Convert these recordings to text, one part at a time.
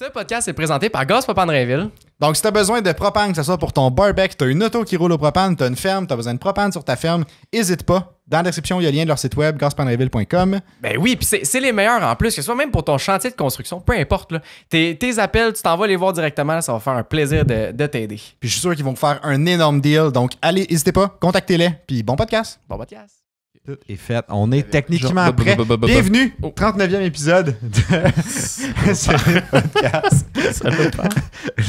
Ce podcast est présenté par Gaz Propane Rainville. Donc, si tu as besoin de propane, que ce soit pour ton barbecue, tu as une auto qui roule au propane, tu as une ferme, tu as besoin de propane sur ta ferme, n'hésite pas. Dans la description, il y a le lien de leur site web, gazpropanerainville.com. Ben oui, puis c'est les meilleurs en plus, que ce soit même pour ton chantier de construction, peu importe. Là, tes appels, tu t'en vas les voir directement, là, ça va faire un plaisir de t'aider. Puis je suis sûr qu'ils vont vous faire un énorme deal. Donc, allez, n'hésitez pas, contactez-les. Puis bon podcast. Bon podcast. Tout est fait. On est techniquement prêt. Bienvenue, 39e épisode de ce podcast. Ça va pas.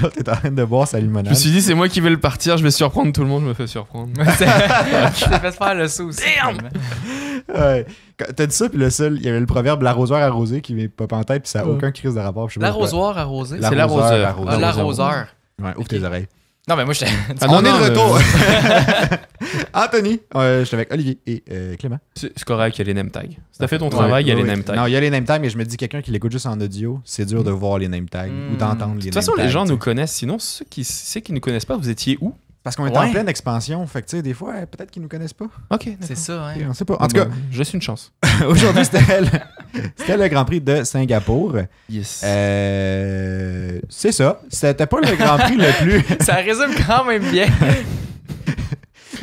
L'autre est en train de boire sa limonade. Je me suis dit, c'est moi qui vais le partir, je vais surprendre tout le monde, je me fais surprendre. Je t'ai fait faire le saut aussi. Ouais. T'as dit ça, puis le seul, il y avait le proverbe l'arroseur arrosé qui m'est pas en tête, puis ça n'a aucun crise de rapport. L'arrosoir arrosé. C'est l'arroseur. Ah, l'arroseur. Ouais, ouvre tes oreilles. Non, mais moi, j'étais. On est de retour. Anthony, j'étais avec Olivier et Clément. C'est correct, il y a les name tags. Si t'as fait ton travail, il y a les name tags. Non, il y a les name tags, mais je me dis quelqu'un qui l'écoute juste en audio, c'est dur de voir les name tags ou d'entendre les name tags. De toute façon, les gens nous connaissent. Sinon, ceux qui ne connaissent pas, vous étiez où? Parce qu'on est en pleine expansion, fait que tu sais, des fois, peut-être qu'ils nous connaissent pas. Ok, c'est ça, hein. On sait pas. En tout cas, je laisse une chance. aujourd'hui, c'était le Grand Prix de Singapour. Yes. C'est ça. C'était pas le Grand Prix le plus. Ça résume quand même bien.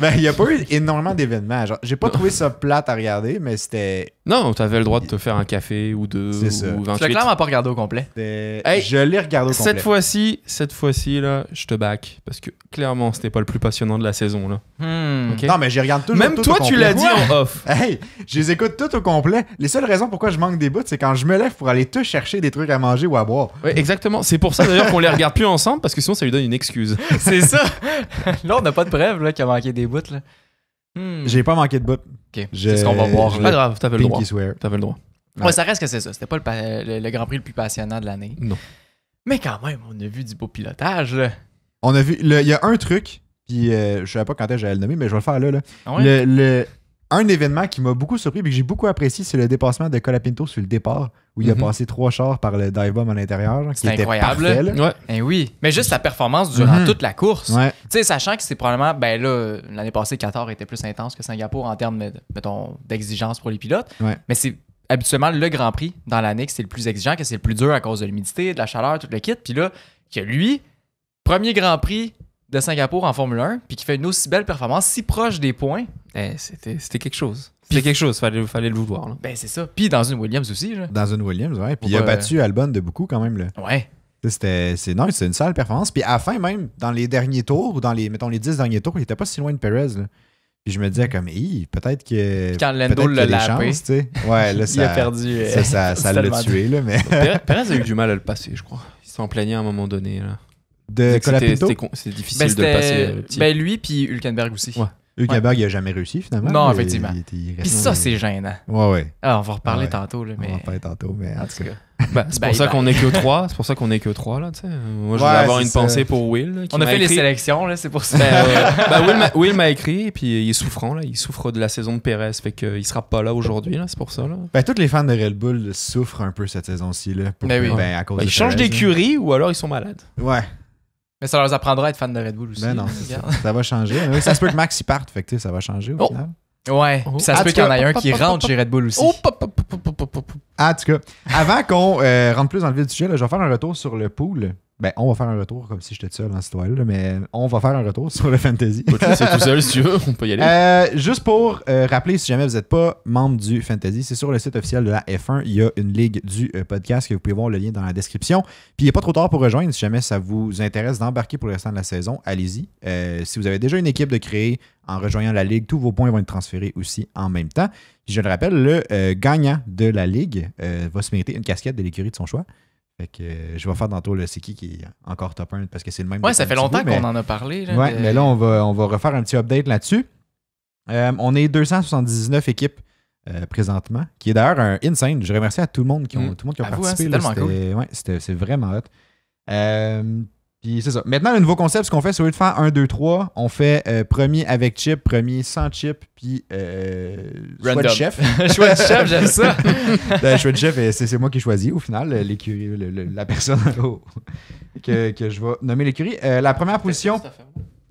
Ben, il n'y a pas eu énormément d'événements. Genre, j'ai pas trouvé ça plate à regarder, mais c'était. Non, t'avais le droit de te faire un café ou deux ou 28. Tu l'as clairement pas regardé au complet. Hey, je l'ai regardé au complet. Cette fois-ci, là, je te back. Parce que clairement, c'était pas le plus passionnant de la saison. Là. Okay. Non, mais j'y regarde toujours. Même tout toi, au tu l'as dit en off. Hey, je les écoute tout au complet. Les seules raisons pourquoi je manque des bouts, c'est quand je me lève pour aller te chercher des trucs à manger ou à boire. Ouais, exactement. C'est pour ça d'ailleurs qu'on les regarde plus ensemble, parce que sinon, ça lui donne une excuse. C'est ça. Là, on n'a pas de preuve qu'il a manqué des bouts. Là. J'ai pas manqué de bout. Ok, c'est ce qu'on va voir. Pas grave, t'avais le droit. T'avais le droit. Ouais, ça reste que c'est ça. C'était pas le Grand Prix le plus passionnant de l'année. Non. Mais quand même, on a vu du beau pilotage. Là. On a vu. Il y a un truc, puis je savais pas quand est-ce que j'allais le nommer, mais je vais le faire là. Ah ouais? Un événement qui m'a beaucoup surpris et que j'ai beaucoup apprécié, c'est le dépassement de Colapinto sur le départ, où il a passé 3 chars par le dive bomb à l'intérieur. C'est incroyable. Parfait, là. Ouais. Eh oui. Mais juste sa performance durant toute la course. Ouais. Tu sais, sachant que c'est probablement, ben là, l'année passée, Qatar était plus intense que Singapour en termes, mettons, d'exigence pour les pilotes. Ouais. Mais c'est habituellement le Grand Prix dans l'année que c'est le plus exigeant, que c'est le plus dur à cause de l'humidité, de la chaleur, tout le kit. Puis là, que lui, premier Grand Prix de Singapour en Formule 1, puis qui fait une aussi belle performance, si proche des points. C'était quelque chose. C'était quelque chose, fallait le vouloir. Là. Ben c'est ça. Puis dans une Williams aussi. Là. Dans une Williams, ouais. Puis il a battu Albon de beaucoup quand même. Là. Ouais. C'est une sale performance. Puis à la fin même, dans les derniers tours, ou dans les 10 derniers tours, il était pas si loin de Perez. Là. Puis je me disais comme, peut-être que. Quand Lando l'a lapé. Ouais, là, il a perdu. Ça l'a tué. Là, mais... Perez a eu du mal à le passer, je crois. Il s'en plaignait à un moment donné. Là. De Colapinto? C'était difficile de le passer. Le petit. Ben lui, puis Hülkenberg aussi. Ouais. Hülkenberg, il a jamais réussi finalement. Non, effectivement. Puis ça, c'est gênant. Ouais. Alors, on va reparler tantôt. Là, mais... On va en parler tantôt, mais en tout cas. C'est pour ça qu'on est que 3. C'est pour ça qu'on est que 3 là, tu sais. Moi je vais avoir une pensée pour Will. Là, on a fait les sélections là, c'est pour ça. Will m'a écrit et puis il est souffrant là, il souffre de la saison de Perez, fait qu'il sera pas là aujourd'hui là, c'est pour ça là. Ben tous les fans de Red Bull souffrent un peu cette saison-ci là. À cause ils changent d'écurie ou alors ils sont malades. Ouais. Mais ça leur apprendra à être fan de Red Bull aussi. Ben non, ça va changer. Ça se peut que Max y parte, fait que ça va changer au final. Ouais, puis ça se peut qu'il y en ait un qui rentre chez Red Bull aussi. En tout cas, avant qu'on rentre plus dans le vif du sujet, là, je vais faire un retour sur le pool. Ben, on va faire un retour comme si j'étais seul dans cette toile-là, mais on va faire un retour sur le Fantasy. C'est tout seul si tu veux, on peut y aller. Juste pour rappeler, si jamais vous n'êtes pas membre du Fantasy, c'est sur le site officiel de la F1. Il y a une ligue du podcast que vous pouvez voir le lien dans la description. Puis il n'est pas trop tard pour rejoindre. Si jamais ça vous intéresse d'embarquer pour le restant de la saison, allez-y. Si vous avez déjà une équipe de créer en rejoignant la ligue, tous vos points vont être transférés aussi en même temps. Puis je le rappelle, le gagnant de la ligue va se mériter une casquette de l'écurie de son choix. Fait que je vais faire tantôt le c'est qui est encore top 1 parce que c'est le même. Ouais, ça fait longtemps qu'on en a parlé. Là, ouais, mais là, on va refaire un petit update là-dessus. On est 279 équipes présentement, qui est d'ailleurs un insane. Je remercie à tout le monde qui ont participé. C'est tellement cool. Ouais, c'est vraiment hot. Puis c'est ça. Maintenant, le nouveau concept, ce qu'on fait, c'est au lieu de faire 1, 2, 3, on fait premier avec chip, premier sans chip, puis choix de chef. Choix de chef, j'aime ça. Le choix de chef, c'est moi qui choisis au final, l'écurie, la personne que je vais nommer l'écurie. La première position.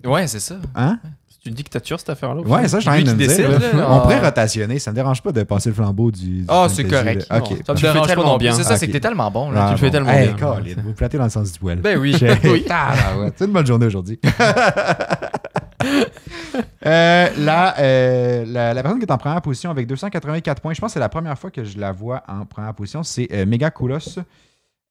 Ouais, c'est ça. Hein? C'est une dictature, cette affaire-là. Ouais, ça, je suis en train Lui de qui me décide, dire. là. On pourrait rotationner. Ça me dérange pas de passer le flambeau du Ah, c'est fantasy, correct. là. Non, OK. Ça me Tu le fais dérange pas tellement non plus. bien. C'est ça, c'est Ok. que t'es tellement bon. Là. Ah, le fais tellement Hey, bien. Colin, vous flattez dans le sens du poil. Ben oui. Oui. C'est une bonne journée aujourd'hui. La personne qui est en première position avec 284 points, je pense que c'est la première fois que je la vois en première position, c'est Mega Koulos.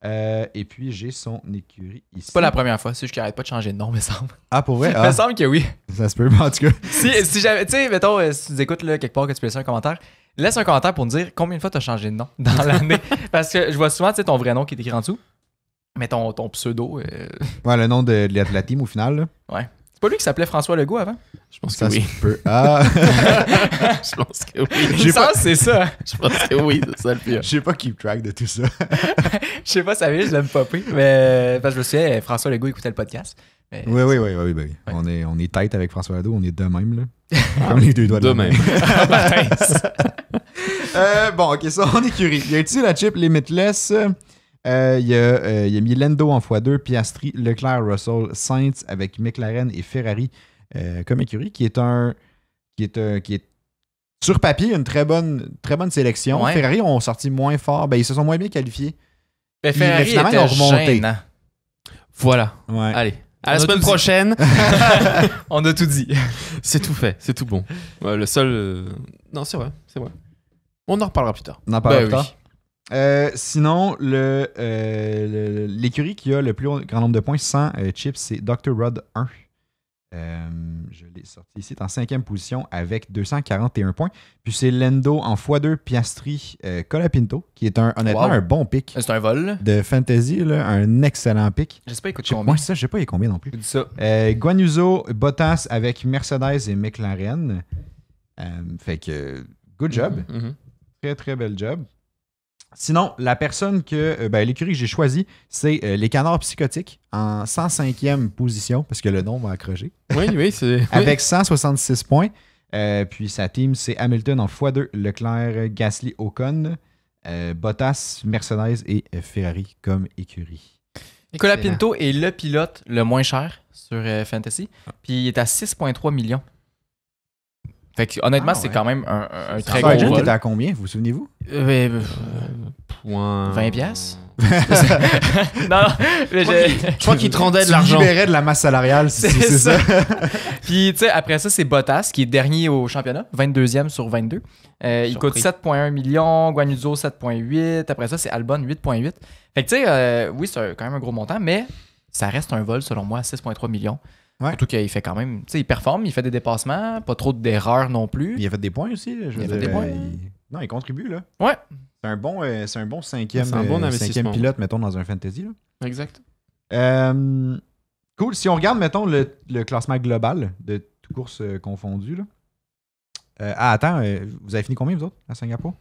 Et puis j'ai son écurie ici. C'est pas la première fois. C'est juste qu'il arrête pas de changer de nom, me semble. Ah, pour vrai? Il Ah, me semble que oui. ça se peut, mais en tout cas. Si j'avais. Tu sais, mettons, si tu nous écoutes là, quelque part, que tu peux laisser un commentaire, laisse un commentaire pour nous dire combien de fois t'as changé de nom dans l'année. Parce que je vois souvent, tu sais, ton vrai nom qui est écrit en dessous. Mais ton pseudo. Ouais, le nom de la team au final. Là. C'est pas lui qui s'appelait François Legault avant? Je pense que Ça oui. se peut. Ah, Je pense que oui. J'ai pas... c'est ça. Je pense que oui, c'est ça le pire. je sais pas keep track de tout ça. Je sais pas, ça vient, je l'aime popper. Mais parce que je me souviens, François Legault écoutait le podcast. Mais... Oui. On est tête avec François Lado, on est de même, là. Comme les deux doigts de De la main. même. Bon, ok, ça, en écurie. Y a-t-il la chip Limitless? Il y a mis Lando en x2, Piastri, Leclerc, Russell, Sainz avec McLaren et Ferrari comme écurie, qui est sur papier une très bonne sélection. Ouais. Ferrari ont sorti moins fort, ben, ils se sont moins bien qualifiés. Mais Ferrari finalement, ils était ont remonté. gênant. Voilà. Ouais. Allez. À la On a semaine tout dit. prochaine. On a tout dit. C'est tout fait. C'est tout bon. Ouais, le seul. Non, c'est vrai. C'est vrai. On en reparlera plus tard. On en parlera Ben plus oui. tard. Sinon, l'écurie qui a le plus grand nombre de points sans chips, c'est Dr. Rod 1. Je l'ai sorti ici, est en 5e position avec 241 points. Puis c'est Lando en x2, Piastri, Colapinto, qui est honnêtement Wow. un bon pick C'est un vol, là. de fantasy, là, un excellent pick. Je sais pas, écoute Je sais combien. pas, ça, je sais pas il y a combien non plus. Je dis ça. Guan Yu Zhou, Bottas avec Mercedes et McLaren. Fait que, good job. Mhm. Très, très bel job. Sinon, la personne l'écurie que j'ai choisie, c'est les Canards Psychotiques en 105e position, parce que le nom va accrocher, Oui, c'est. avec 166 points. Puis sa team, c'est Hamilton en x2, Leclerc, Gasly, Ocon, Bottas, Mercedes et Ferrari comme écurie. Nicolas Pinto est le pilote le moins cher sur Fantasy. Puis il est à 6,3 millions. Fait que honnêtement, c'est ouais. quand même un très gros Sargent vol. était à combien, vous vous souvenez-vous? Point. 20 piastres? non, mais Je crois qu'il te rendait de Tu l'argent. libérais de la masse salariale, si c'est ça. Puis, tu sais, après ça, c'est Bottas, qui est dernier au championnat, 22e sur 22. Il coûte Surpris. 7,1 millions, Guan Yu Zhou 7,8. Après ça, c'est Albon 8,8. Fait que, tu sais, oui, c'est quand même un gros montant, mais ça reste un vol, selon moi, à 6,3 millions. Ouais. Surtout qu'il fait quand même, tu sais, il performe, il fait des dépassements, pas trop d'erreurs non plus. Il a fait des points aussi. Il a fait des points. Non, il contribue, là. Ouais. C'est un bon cinquième, C'est un bon investissement. cinquième pilote, mettons, dans un fantasy. Là. Exact. Cool. Si on regarde, mettons, le classement global de toutes courses confondues. Là. Attends, vous avez fini combien, vous autres, à Singapour?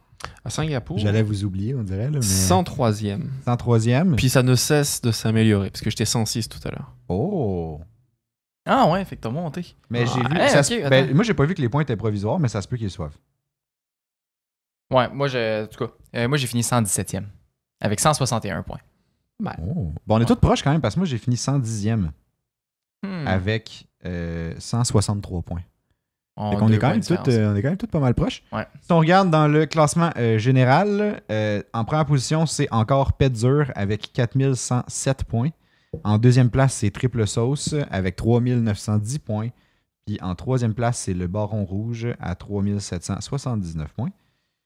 À Singapour. J'allais vous oublier, on dirait. Là, mais... 103e. 103e. Puis ça ne cesse de s'améliorer, parce que j'étais 106 tout à l'heure. Oh! Ah ouais, fait que t'as monté. Mais j'ai vu. hey, ça ok, se- attends. ben, moi, j'ai pas vu que les points étaient provisoires, mais ça se peut qu'ils soivent. Ouais, moi, en tout cas, moi, j'ai fini 117e, avec 161 points. Oh. Bon, on est tous proches quand même, parce que moi, j'ai fini 110e avec 163 points. Fait qu'on est quand même tous pas mal proches. Ouais. Si on regarde dans le classement général, en première position, c'est encore Petzur avec 4107 points. En deuxième place, c'est Triple Sauce avec 3910 points. Puis en troisième place, c'est le Baron Rouge à 3779 points.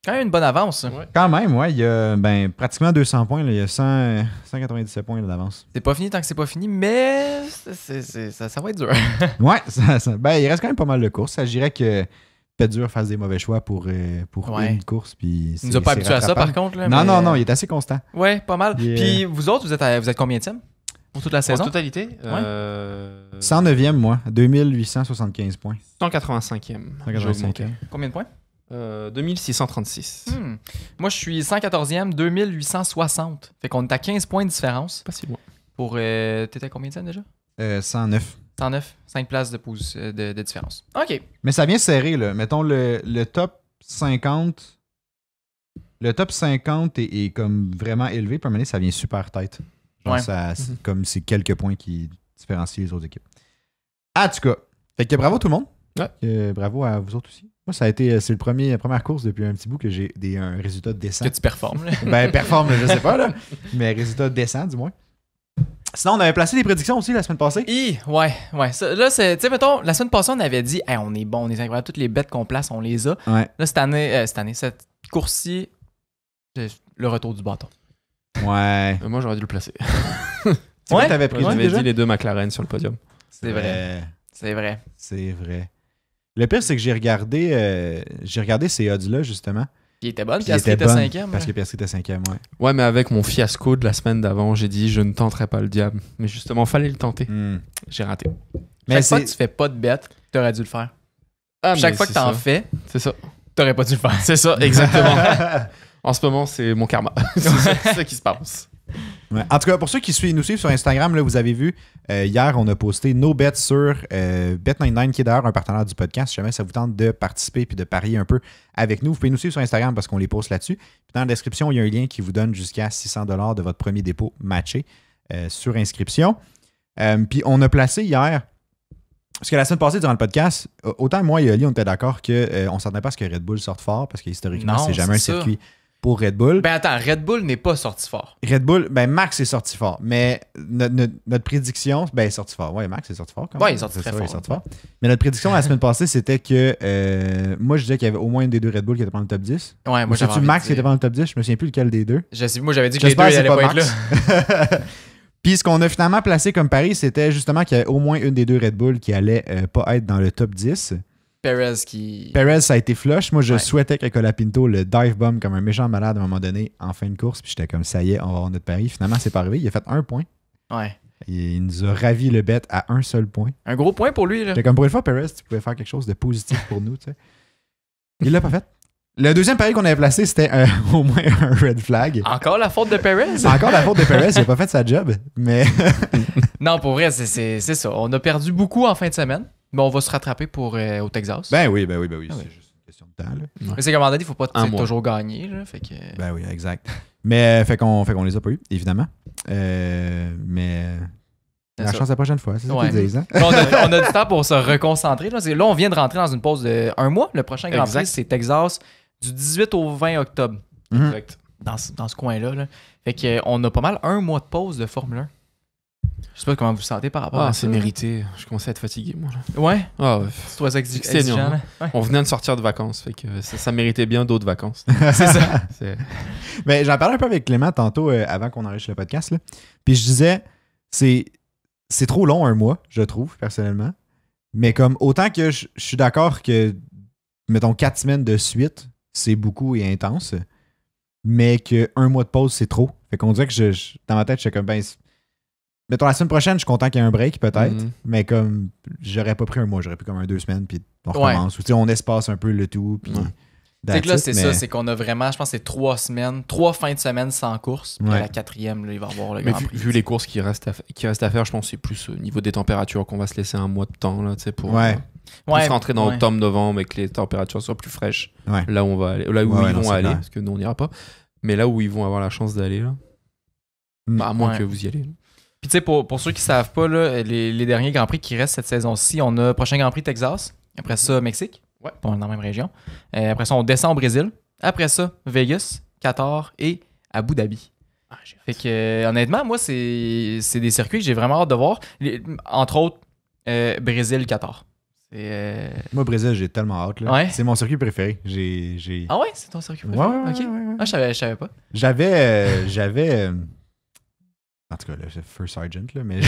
Quand même une bonne avance. Ouais. Quand même, ouais, il y a pratiquement 200 points. Là, il y a 197 points là, d'avance. C'est pas fini tant que c'est pas fini, mais ça va être dur. Ouais, il reste quand même pas mal de courses. Ça, je dirais que Petzur fasse des mauvais choix pour Ouais. une course. Puis Il nous a pas habitués à ça, par contre. Là, Non, mais- non, il est assez constant. Ouais, pas mal. Yeah. Puis vous autres, vous êtes combien de pour toute la En saison? totalité, 109e, moi, 2875 points. 185e. 185e. Combien de points? 2636. Moi, je suis 114e, 2860. Fait qu'on est à 15 points de différence. Pas si loin. T'étais combien de déjà? 109. 109, 5 places de différence. OK. Mais ça vient serré, là. Mettons le top 50. Le top 50 est comme vraiment élevé. Puis à un moment donné, ça vient super tête. Genre, Ouais. comme c'est quelques points qui différencient les autres équipes. En tout cas, fait que bravo tout le monde. Bravo à vous autres aussi. Moi, ça a été, c'est la première course depuis un petit bout que j'ai un résultat décent. Que tu performes. Là. Ben, performe, je sais pas, là. Mais résultat décent, du moins. Sinon, on avait placé des prédictions aussi la semaine passée. Ouais. Ça, là, c'est, tu sais, mettons, la semaine passée, on avait dit, hey, on est bon, on est incroyable, toutes les bêtes qu'on place, on les a. Ouais. Là, cette course-ci, c'est le retour du bâton. Ouais. Moi, j'aurais dû le placer. C'est quoi, t'avais pris J'avais déjà? dit les deux McLaren sur le podium. C'est vrai. C'est vrai. C'est vrai. Le pire, c'est que j'ai regardé ces odds-là, justement. Il était bonne, Puis Piastri était bonne, 5e. Parce que Piastri était 5e, ouais. Ouais, mais avec mon fiasco de la semaine d'avant, j'ai dit je ne tenterai pas le diable. Mais justement, fallait le tenter. J'ai raté. Mais Chaque fois que tu fais pas de bête, t'aurais dû le faire. Chaque fois que t'en fais, c'est ça. t'aurais pas dû le faire. C'est ça, exactement. En ce moment, c'est mon karma. C'est ça qui se passe. Ouais. En tout cas, pour ceux qui nous suivent sur Instagram, là, vous avez vu, hier, on a posté nos bets sur Bet99, qui est d'ailleurs un partenaire du podcast. Si jamais ça vous tente de participer puis de parier un peu avec nous, vous pouvez nous suivre sur Instagram parce qu'on les poste là-dessus. Puis dans la description, il y a un lien qui vous donne jusqu'à $600 de votre premier dépôt matché sur inscription. Puis on a placé hier, parce que la semaine passée, durant le podcast, autant moi et Oli, on était d'accord qu'on ne s'attendait pas à ce que Red Bull sorte fort parce que historiquement, c'est jamais un circuit pour Red Bull. Ben attends, Red Bull n'est pas sorti fort. Red Bull, ben Max est sorti fort, mais notre prédiction, ben il est sorti fort. Ouais, Max est sorti fort quand même. Ouais, il est sorti très fort. Il est sorti fort. Mais notre prédiction la semaine passée, c'était que moi je disais qu'il y avait au moins une des deux Red Bull qui était dans le top 10. Ouais, moi c'est-tu Max qui était dans le top 10? Je me souviens plus lequel des deux. Moi j'avais dit que les deux J'espère allaient que c'est pas être là. Puis ce qu'on a finalement placé comme pari, c'était justement qu'il y avait au moins une des deux Red Bull qui allait pas être dans le top 10. Perez, ça a été flush. Moi, je souhaitais que Colapinto le dive bomb comme un méchant malade à un moment donné en fin de course. Puis j'étais comme, ça y est, on va avoir notre pari. Finalement, c'est pas arrivé. Il a fait 1 point. Ouais. Il nous a ravi le bet à un seul point. Un gros point pour lui, là. J'étais comme, pour une fois, Perez, tu pouvais faire quelque chose de positif pour nous, tu sais. Il l'a pas fait. Le deuxième pari qu'on avait placé, c'était au moins un red flag. Encore la faute de Perez? C'est encore la faute de Perez. Il a pas fait sa job. Mais non, pour vrai, c'est ça. On a perdu beaucoup en fin de semaine. Mais on va se rattraper pour au Texas. Ben oui. Ah c'est oui. juste une question de temps. Là. Mais c'est comme on a dit, il faut pas toujours gagner. Là, fait que... Ben oui, exact. Mais fait qu'on les a pas eu, évidemment. Mais la chance la prochaine fois, c'est ça qu'ils disent. Hein? on a du temps pour se reconcentrer. Là, on vient de rentrer dans une pause de 1 mois. Le prochain Grand Prix, c'est Texas du 18 au 20 octobre. Exact. Dans ce coin-là. Là. Fait qu'on a pas mal 1 mois de pause de Formule 1. Je sais pas comment vous vous sentez par rapport à ça. C'est mérité. Je commençais à être fatigué, moi. Là. Ouais? Ouais. C'est toi exigeant. Hein? Ouais. On venait de sortir de vacances. Fait que ça méritait bien d'autres vacances. C'est ça. Mais j'en parlais un peu avec Clément tantôt avant qu'on enregistre le podcast. Là. Puis je disais, c'est trop long 1 mois, je trouve, personnellement. Mais comme autant que je suis d'accord que, mettons, 4 semaines de suite, c'est beaucoup et intense. Mais que 1 mois de pause, c'est trop. Fait qu'on dirait que dans ma tête, je suis comme, mettons, la semaine prochaine, je suis content qu'il y ait un break, peut-être. Mais comme, j'aurais pas pris 1 mois, j'aurais pris comme 2 semaines, puis on recommence. Ou on espace un peu le tout, puis... C'est que là, ça, c'est qu'on a vraiment, je pense, c'est 3 semaines, 3 fins de semaine sans course. Puis à la 4e, là, il va y avoir le Grand Prix. Vu les courses qui restent à faire, je pense que c'est plus au niveau des températures qu'on va se laisser 1 mois de temps là, pour rentrer dans octobre-novembre et que les températures soient plus fraîches. Ouais. Là où on va aller, là où ils vont aller, parce que nous on n'ira pas. Mais là où ils vont avoir la chance d'aller, là, à moins que vous y allez. Puis tu sais, pour ceux qui savent pas, là, les derniers Grands Prix qui restent cette saison-ci, on a prochain Grand Prix Texas, après ça Mexique. Ouais. Dans la même région. Après ça, on descend au Brésil. Après ça, Vegas, Qatar et Abu Dhabi. Fait que, honnêtement, moi, c'est des circuits que j'ai vraiment hâte de voir. Entre autres, Brésil, Qatar. Moi, Brésil, j'ai tellement hâte. Là. Ouais. C'est mon circuit préféré. Ah ouais? C'est ton circuit préféré? Ouais. Ah, je savais pas. J'avais en tout cas, là, c'est First Sergeant, là, mais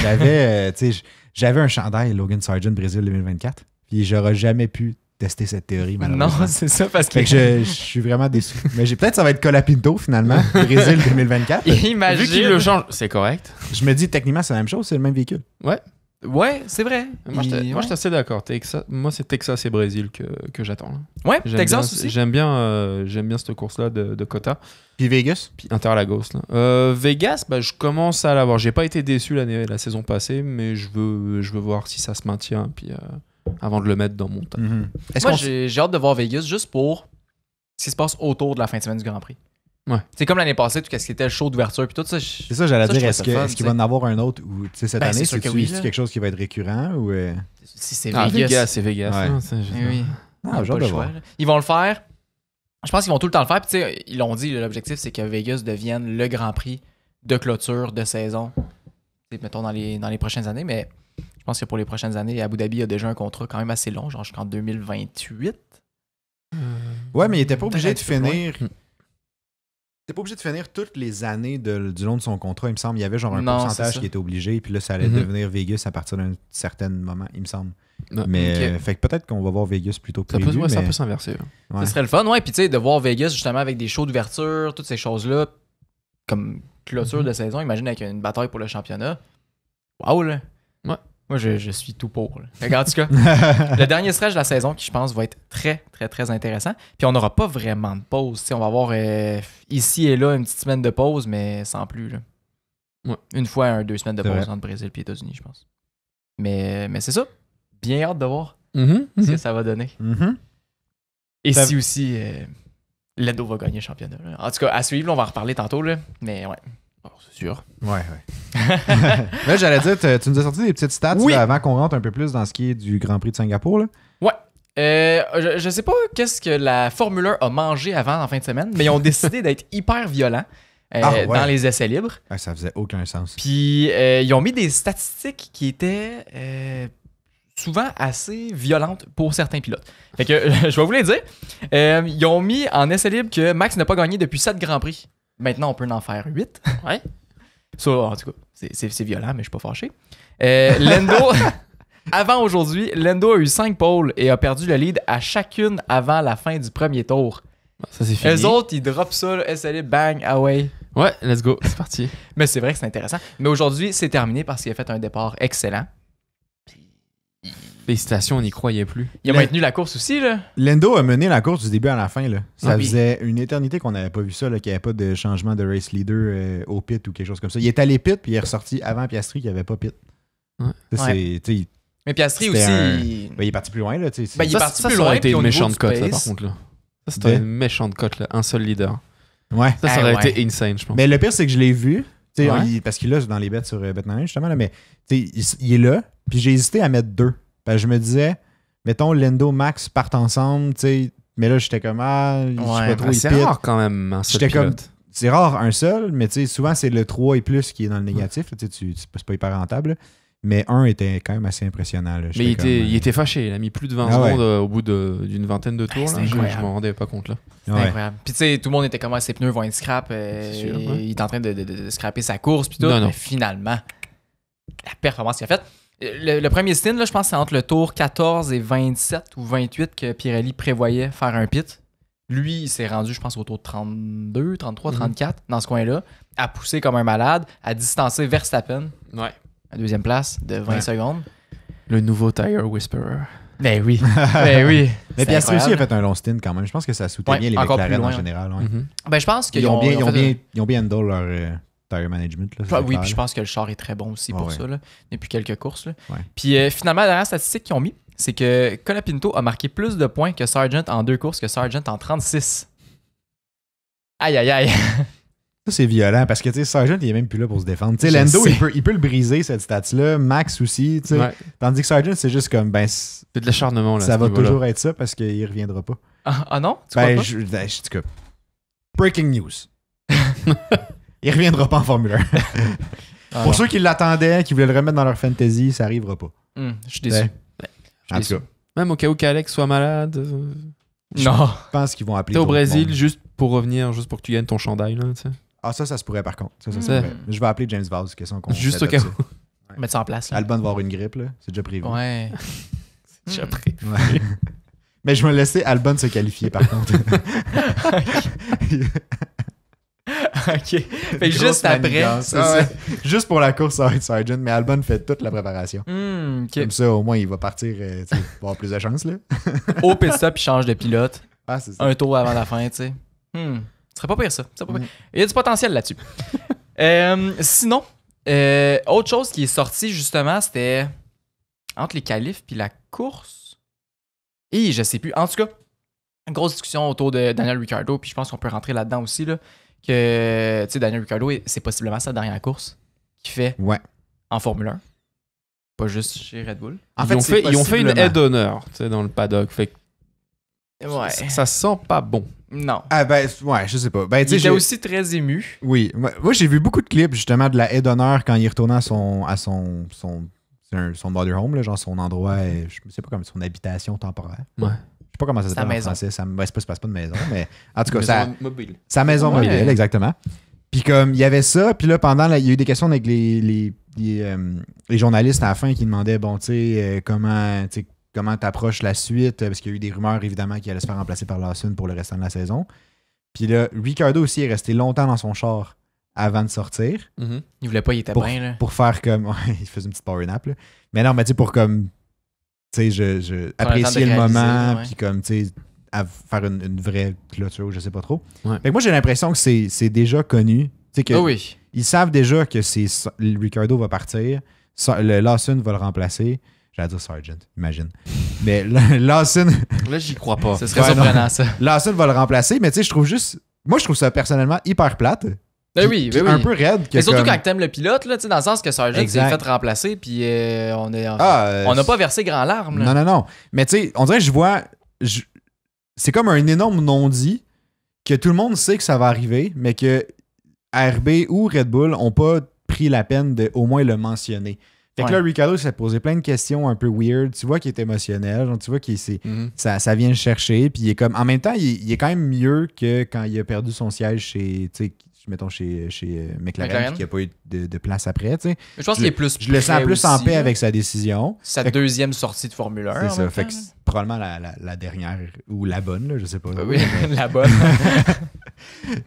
j'avais un chandail Logan Sargent Brésil 2024. Puis j'aurais jamais pu tester cette théorie, malheureusement. Non, c'est ça, parce que... je suis vraiment déçu. Mais peut-être ça va être Colapinto, finalement, Brésil 2024. Imagine. Vu qu'il le change, c'est correct. Je me dis, techniquement, c'est la même chose, c'est le même véhicule. Ouais, c'est vrai. Moi, je suis assez d'accord. Moi, c'est Texas et Brésil que j'attends. Là. Ouais, Texas aussi. J'aime bien cette course-là de Cota. Puis Vegas. Puis Interlagos. Là. Vegas, je commence à l'avoir. J'ai pas été déçu la saison passée, mais je veux voir si ça se maintient. Puis... avant de le mettre dans mon temps. Moi, j'ai hâte de voir Vegas juste pour ce qui se passe autour de la fin de semaine du Grand Prix. Ouais. C'est comme l'année passée, tout ce qui était le show d'ouverture puis tout ça. C'est ça, j'allais dire, est-ce qu'il va en avoir un autre ou cette année, c'est quelque chose qui va être récurrent ou si c'est Vegas. C'est Vegas. Ouais. Non, oui. Genre de voir. Ils vont le faire. Je pense qu'ils vont tout le temps le faire. Puis tu sais, ils l'ont dit, l'objectif c'est que Vegas devienne le Grand Prix de clôture de saison. T'sais, mettons dans les prochaines années, mais je pense que pour les prochaines années, Abu Dhabi a déjà un contrat quand même assez long, genre jusqu'en 2028. Ouais, mais il était pas obligé de finir. T'es pas obligé de finir toutes les années du long de son contrat, il me semble. Il y avait genre un pourcentage qui était obligé, puis là, ça allait devenir Vegas à partir d'un certain moment, il me semble. Mais fait que peut-être qu'on va voir Vegas plutôt que prévu. Ça peut s'inverser. Ouais. Ce serait le fun, ouais. Puis tu sais, de voir Vegas justement avec des shows d'ouverture, toutes ces choses-là, comme clôture de saison, imagine avec une bataille pour le championnat. Waouh, là. Ouais. Moi, je suis tout pour. Là. En tout cas, le dernier stretch de la saison qui, je pense, va être très, très, très intéressant. Puis on n'aura pas vraiment de pause. T'sais, on va avoir ici et là une petite semaine de pause, mais sans plus. Là. Ouais. Une fois, 2 semaines de pause entre Brésil et États-Unis, je pense. Mais c'est ça. Bien hâte de voir ce que ça va donner. Et si aussi, Lendo va gagner le championnat. Là. En tout cas, à suivre, là, on va en reparler tantôt. Là. Mais ouais. C'est sûr. Ouais. Là, j'allais dire, tu nous as sorti des petites stats là, avant qu'on rentre un peu plus dans ce qui est du Grand Prix de Singapour. Là. Ouais. Je sais pas qu'est-ce que la Formule 1 a mangé avant en fin de semaine, mais ils ont décidé d'être hyper violents dans les essais libres. Ça faisait aucun sens. Puis, ils ont mis des statistiques qui étaient souvent assez violentes pour certains pilotes. Fait que, je vais vous les dire. Ils ont mis en essai libre que Max n'a pas gagné depuis 7 Grands Prix. Maintenant, on peut en faire 8. Ouais. Ça, en tout cas, c'est violent, mais je suis pas fâché. Lando, avant aujourd'hui, Lando a eu 5 poles et a perdu le lead à chacune avant la fin du premier tour. Ça, c'est fini. Les autres, ils droppent ça, SLA, bang, away. Ouais, let's go, c'est parti. Mais c'est vrai que c'est intéressant. Mais aujourd'hui, c'est terminé parce qu'il a fait un départ excellent. Félicitations, on n'y croyait plus. Il a maintenu la course aussi, là. Lando a mené la course du début à la fin, là. Ça faisait une éternité qu'on n'avait pas vu ça, là, qu'il n'y avait pas de changement de race leader au pit ou quelque chose comme ça. Il est allé pit, puis il est ressorti avant Piastri qui n'avait pas pit. Ouais. Mais Piastri aussi... il est parti plus loin, là. Il est parti plus loin, ça aurait été une méchante cote, là, par contre, là. Ça, c'était une méchante cote, là. Un seul leader. Ouais. Ça aurait été insane, je pense. Mais le pire, c'est que je l'ai vu, parce qu'il est là dans les bêtes sur Bet9, justement, là, mais il est là, puis j'ai hésité à mettre 2. Parce que je me disais, mettons, Lando, Max partent ensemble, tu sais. Mais là, j'étais comme, je sais pas trop. C'est rare quand même, un seul pilote. C'est rare un seul, mais tu sais, souvent, c'est le 3 et plus qui est dans le négatif. Tu sais, c'est pas hyper rentable. Là. Mais 1 était quand même assez impressionnant. Là. Mais il était fâché. Il a mis plus de 20 secondes au bout d'une vingtaine de tours. Là. Je m'en rendais pas compte. Là. C'est incroyable. Puis tu sais, tout le monde était comme, ses pneus vont être scrap. Sûr, il est en train de scraper sa course. Puis tout. Mais finalement, la performance qu'il a faite. Le premier stint, là, je pense que c'est entre le tour 14 et 27 ou 28 que Pirelli prévoyait faire un pit. Lui, il s'est rendu, je pense, au tour 32, 33, 34, dans ce coin-là, à pousser comme un malade, à distancer Verstappen, à deuxième place, de 20 secondes. Le nouveau Tire Whisperer. Ben oui. Ben oui. Mais Piastri aussi a fait un long stint quand même. Je pense que ça soutient bien les McLaren en général. Ouais. Ben, je pense qu'ils ils ont bien handle leur... tire management. Là, oui, puis je pense que le char est très bon aussi pour ça, là, depuis quelques courses. Là. Ouais. Puis finalement, la dernière statistique qu'ils ont mis, c'est que Colapinto a marqué plus de points que Sargent en 2 courses que Sargent en 36. Aïe, aïe, aïe. Ça, c'est violent parce que Sargent, il est même plus là pour se défendre. Lando, il peut le briser, cette stat-là. Max aussi. Tandis que Sargent, c'est juste comme... c'est de l'acharnement. Ça va toujours être ça parce qu'il ne reviendra pas. Ah non? Tu crois pas? En tout cas, breaking news. Il reviendra pas en Formule 1. Pour ceux qui l'attendaient, qui voulaient le remettre dans leur fantasy, ça arrivera pas. Je suis déçu. En tout cas. Même au cas où qu'Alex soit malade. Non. Je pense qu'ils vont appeler. T'es au Brésil juste pour revenir, juste pour que tu gagnes ton chandail. Là, ça se pourrait par contre. Ça se pourrait. Je vais appeler James Vaz, question qu'on juste au cas où. Mettre ça en place. Là. Albon va avoir une grippe, là. C'est déjà prévu. Ouais. C'est déjà prévu. Ouais. Mais je vais laisser Albon se qualifier par contre. OK. Fait juste après. Juste pour la course, ça va être Sargent, mais Albon fait toute la préparation. Comme ça, au moins, il va partir, il va avoir plus de chance. Là. Au pit stop, il change de pilote. C'est ça. Un tour avant la fin, tu sais. Ce serait pas pire, ça. Il y a du potentiel là-dessus. Sinon, autre chose qui est sortie, justement, c'était entre les qualifs puis la course. Et je sais plus. En tout cas, une grosse discussion autour de Daniel Ricciardo, puis je pense qu'on peut rentrer là-dedans aussi, là. que, tu sais, Daniel Ricciardo, c'est possiblement sa dernière course qu'il fait en Formule 1. Pas juste chez Red Bull. Ils ont fait une aide d'honneur, tu sais, dans le paddock. Fait que ça sent pas bon. Non. Ah ben, ouais, je sais pas. Ben, il était aussi très ému. Oui. Moi, j'ai vu beaucoup de clips, justement, de la aide d'honneur quand il retournait à son motorhome, là, genre son endroit, je sais pas comment, son habitation temporaire. Ouais. Je sais pas comment ça s'appelle en français. C'est pas de maison, mais en tout cas, sa maison mobile, exactement. Puis comme, il y avait ça, puis là, il y a eu des questions avec les journalistes à la fin qui demandaient, bon, tu sais, comment t'approches la suite, parce qu'il y a eu des rumeurs, évidemment, qu'il allait se faire remplacer par Lawson pour le restant de la saison. Puis là, Ricciardo aussi est resté longtemps dans son char avant de sortir. Mm-hmm. Il voulait pas, il était bien, là. Pour faire comme... il faisait une petite power nap, là. Mais non, mais tu sais, pour comme... Tu sais, je apprécier le moment, puis comme, tu sais, faire une vraie clôture, je sais pas trop. Ouais. Fait que moi, j'ai l'impression que c'est déjà connu. Tu sais, que ils savent déjà que Ricciardo va partir, Lawson va le remplacer. J'allais dire Sargent, imagine. Mais Lawson... Là, j'y crois pas. Ce serait surprenant, ça. Lawson va le remplacer, mais tu sais, je trouve ça personnellement hyper plate. Oui. Un peu raide. Mais surtout quand t'aimes le pilote, là, dans le sens que Sargent s'est fait remplacer, puis on n'a pas versé grand larmes. Là. Non. Mais tu sais, on dirait que je vois... C'est comme un énorme non-dit que tout le monde sait que ça va arriver, mais que RB ou Red Bull n'ont pas pris la peine de au moins le mentionner. Fait que là, Ricciardo s'est posé plein de questions un peu weird. Tu vois qu'il est émotionnel. Genre, tu vois qu'il ça vient le chercher. Puis il est comme... En même temps, il est quand même mieux que quand il a perdu son siège chez McLaren, qui n'a pas eu de place après. T'sais. Je pense qu'il est plus Je le sens plus en paix avec sa décision. Sa deuxième sortie de Formule 1. C'est ça. Fait que c'est probablement la dernière ou la bonne, là, je sais pas. Oui, la bonne.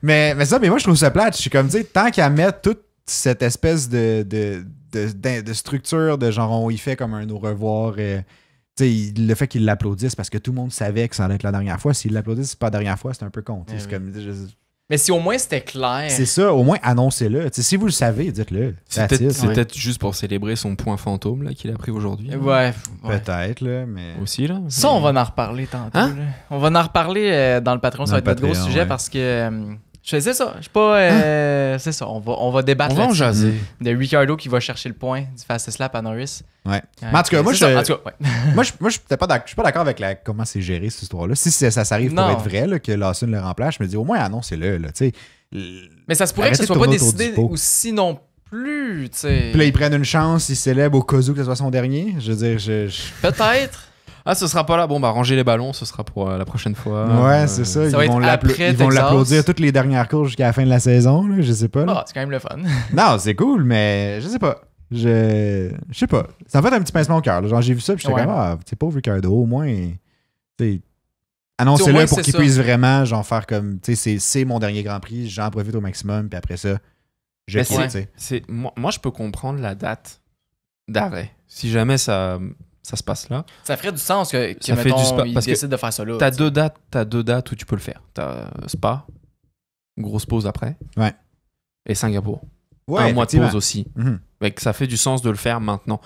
mais moi, je trouve ça plate. Je suis comme, tu sais, tant qu'à mettre toute cette espèce de structure de genre on y fait comme un au revoir le fait qu'ils l'applaudissent parce que tout le monde savait que ça allait être la dernière fois. S'ils l'applaudissent pas la dernière fois, c'est un peu con. C'est comme, mais si au moins c'était clair. C'est ça, au moins annoncez-le. Si vous le savez, dites-le. C'est peut-être juste pour célébrer son point fantôme là, qu'il a pris aujourd'hui. Ouais. Peut-être, là, mais. Aussi, là. Ça, on va en reparler tantôt. Hein? On va en reparler dans le Patreon. Ça va être notre gros sujet parce que. C'est ça. Je sais pas. C'est ça. On va débattre. On va en jaser. De Ricciardo qui va chercher le point du fastest lap à Norris. Ouais. Mais en tout cas, moi, je suis pas d'accord avec comment c'est géré cette histoire-là. Si ça s'arrive pour être vrai, là, que Lawson le remplace, je me dis au moins annoncez-le. Mais ça se pourrait que ce soit pas décidé aussi non plus. T'sais. Puis là, ils prennent une chance, ils célèbrent au cas où que ce soit son dernier. Je veux dire, peut-être. Ah, ce sera pas là. Bon, ranger les ballons, ce sera pour la prochaine fois. Ouais, c'est ça. Ils vont l'applaudir toutes les dernières courses jusqu'à la fin de la saison. Là, je sais pas. Ah, c'est quand même le fun. Non, c'est cool, mais je sais pas. Je sais pas. Ça me fait un petit pincement au cœur. Genre, j'ai vu ça, puis j'étais comme, c'est pauvre Ricciardo, au moins. Annoncez-le pour qu'il puisse vraiment genre faire comme, c'est mon dernier Grand Prix, j'en profite au maximum, puis après ça, je quitte. Moi, je peux comprendre la date d'arrêt. Si jamais ça se passe là. Ça ferait du sens que mettons, il décide de faire ça là. T'as deux dates où tu peux le faire. T'as Spa, grosse pause après. Ouais. Et Singapour. Ouais, un mois de pause aussi. Mm-hmm. Ça fait du sens de le faire maintenant.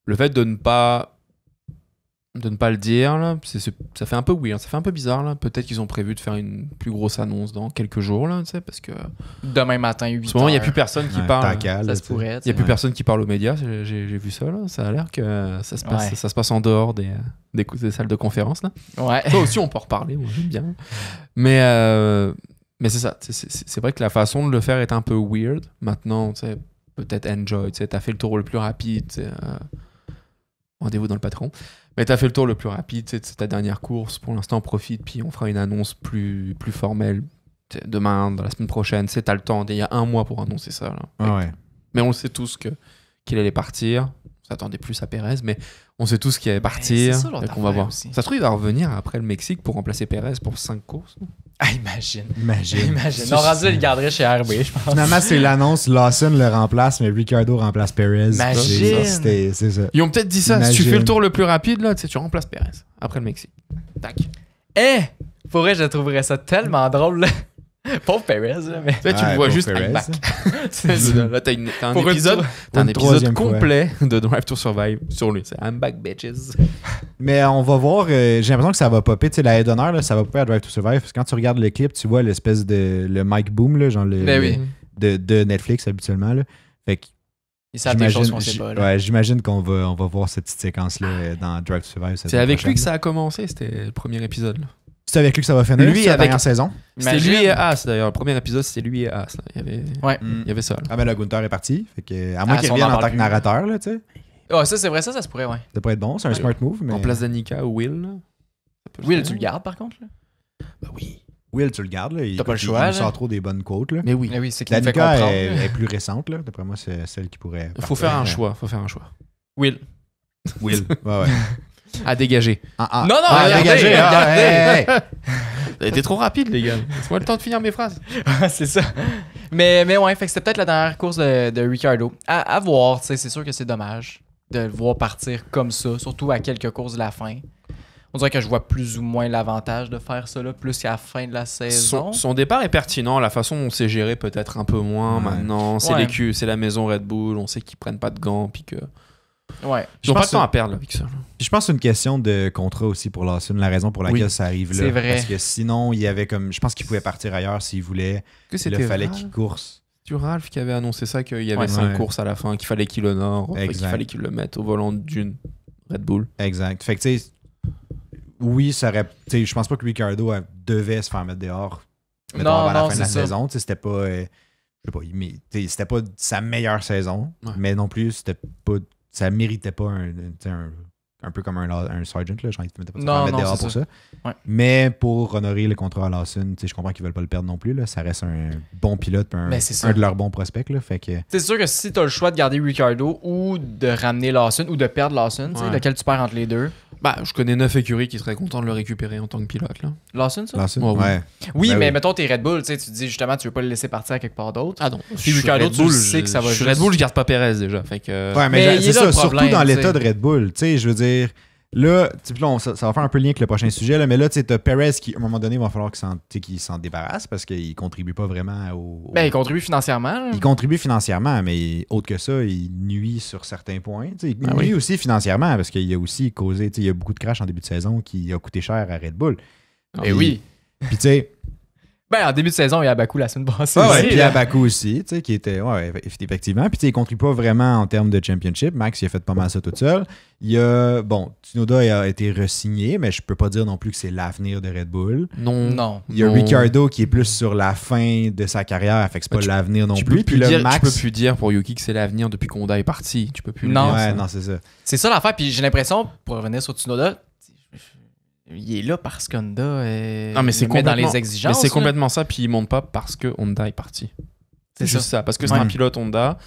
Le fait de ne pas le dire, là, ça fait un peu weird, ça fait un peu bizarre. Là. Peut-être qu'ils ont prévu de faire une plus grosse annonce dans quelques jours, là, parce que demain matin, 8h. En ce moment, il n'y a plus personne qui parle. Ça se pourrait. Il n'y a plus personne qui parle aux médias. J'ai vu ça, là. Ça a l'air que ça se passe en dehors des salles de conférence. Là. Ouais. Ça aussi, on peut en reparler. Moi, j'aime bien. Mais c'est ça. C'est vrai que la façon de le faire est un peu weird. Maintenant, peut-être enjoy. T'as fait le tour le plus rapide. Rendez-vous dans le patron. Mais t'as fait le tour le plus rapide, c'est ta dernière course. Pour l'instant, on profite, puis on fera une annonce plus formelle demain, dans la semaine prochaine. T'as le temps, il y a un mois pour annoncer ça. Là. Ouais. Mais on sait tous qu'il allait partir. On s'attendait plus à Pérez, mais on sait tous qu'il allait partir. C'est ça, donc on va voir. Aussi. Ça se trouve, il va revenir après le Mexique pour remplacer Pérez pour 5 courses. Ah, imagine. Imagine. Non, rendu, il garderait chez RB, je pense. Finalement, c'est l'annonce. Lawson le remplace, mais Ricciardo remplace Perez. Imagine. C'est ça. Ils ont peut-être dit ça. Imagine. Si tu fais le tour le plus rapide, là, tu remplaces Perez après le Mexique. Tac. Pour vrai, je trouverais ça tellement drôle. Pauvre Perez, là, mais tu le vois juste Perez. Là, t'as un épisode complet de Drive to Survive sur lui. C'est I'm back, bitches. Mais on va voir, j'ai l'impression que ça va popper, tu sais, la aide d'honneur, là, ça va popper à Drive to Survive, parce que quand tu regardes le clip, tu vois l'espèce de le mic boom, là, genre de Netflix habituellement, là. Fait que ils savent des choses qu'on sait pas. Là. Ouais, j'imagine qu'on va voir cette petite séquence-là dans Drive to Survive. C'est avec lui que ça a commencé, c'était le premier épisode. Là. C'est avec lui que ça va finir, lui la dernière saison. C'était lui et As d'ailleurs. Le premier épisode, c'était lui et As. Là. Il y avait ça. Là. Ah, mais là, Gunther est parti. Fait que, à moins qu'il revienne en tant que narrateur, là, tu sais. Ah, ça, c'est vrai, ça se pourrait, ouais. Ça pourrait être bon, c'est un smart move. Mais... En place d'Annika ou Will. Là. Will, tu le gardes par contre, là? Bah oui. Will, tu le gardes, là. T'as pas le choix. Il sort trop des bonnes quotes, là. Mais oui. C'est qu'il me fait comprendre. est plus récente, là. D'après moi, c'est celle qui pourrait. Faut faire un choix. Will. Ouais. À dégager. Non, à dégager. Ça a été trop rapide, les gars. Laisse-moi le temps de finir mes phrases. C'est ça. Mais ouais, fait que c'était peut-être la dernière course de Ricciardo. À voir, tu sais, c'est sûr que c'est dommage de le voir partir comme ça, surtout à quelques courses de la fin. On dirait que je vois plus ou moins l'avantage de faire ça là, plus qu'à la fin de la saison. Son départ est pertinent, la façon dont c'est géré peut-être un peu moins maintenant. C'est c'est la maison Red Bull, on sait qu'ils prennent pas de gants, puis que... Ouais. Ils n'ont pas de temps à perdre avec ça. Puis je pense que c'est une question de contrat aussi pour Lawson, la raison pour laquelle ça arrive là. C'est vrai. Parce que sinon, il y avait comme. Je pense qu'il pouvait partir ailleurs s'il voulait. Il fallait qu'il course. C'est Ralph qui avait annoncé ça, qu'il y avait 5 courses à la fin, qu'il fallait qu'il honore, qu'il fallait qu'il le mette au volant d'une Red Bull. Exact. Fait que tu sais, oui, ça aurait. Tu sais, je pense pas que Ricciardo devait se faire mettre dehors. Avant la fin de la saison. C'était pas. Je sais pas, c'était pas sa meilleure saison, mais non plus, c'était pas. Ça méritait pas un peu comme un sergeant, là, genre, ils ne mettaient pas de mettre dehors pour ça. Ouais. Mais pour honorer le contrat à Lawson, je comprends qu'ils veulent pas le perdre non plus. Là, ça reste un bon pilote, un de leurs bons prospects. Là, fait que... C'est sûr que si tu as le choix de garder Ricciardo ou de ramener Lawson ou de perdre Lawson, lequel tu perds entre les deux. Bah, je connais 9 écuries qui seraient contents de le récupérer en tant que pilote. Là. Lawson, ça? Lawson, ouais. Oui, mais mettons t'es Red Bull, tu te dis justement tu veux pas le laisser partir à quelque part d'autre. Ah non. Si Ricciardo, tu sais que ça va juste... Red Bull, je garde pas Perez déjà. Fait que... Ouais, mais c'est ça, surtout dans l'état de Red Bull. Tu sais, je veux dire... Là, ça va faire un peu lien avec le prochain sujet, là, mais là, tu as Perez qui, à un moment donné, il va falloir qu'il s'en débarrasse parce qu'il contribue pas vraiment au... Ben, il contribue financièrement. Là. Il contribue financièrement, mais autre que ça, il nuit sur certains points. Il nuit aussi financièrement parce qu'il a aussi causé... Il y a beaucoup de crash en début de saison qui a coûté cher à Red Bull. Et oui. Puis tu sais... Ben, en début de saison, il y a Bakou la semaine passée. Puis il y a Bakou aussi, tu sais, qui était. Ouais, effectivement. Puis il ne contribue pas vraiment en termes de championship. Max, il a fait pas mal ça tout seul. Il y a. Bon, Tsunoda a été re-signé, mais je peux pas dire non plus que c'est l'avenir de Red Bull. Non. Il y a Ricciardo qui est plus sur la fin de sa carrière, fait que c'est pas l'avenir non plus. Puis Max... Tu peux plus dire pour Yuki que c'est l'avenir depuis qu'Honda est parti. Tu peux plus non, le dire. Non, c'est ça. C'est ça l'affaire. Puis j'ai l'impression, pour revenir sur Tsunoda, il est là parce qu'Honda est dans les exigences. Mais c'est complètement ça, puis il monte pas parce que Honda est parti. C'est juste ça. Parce que c'est un pilote Honda.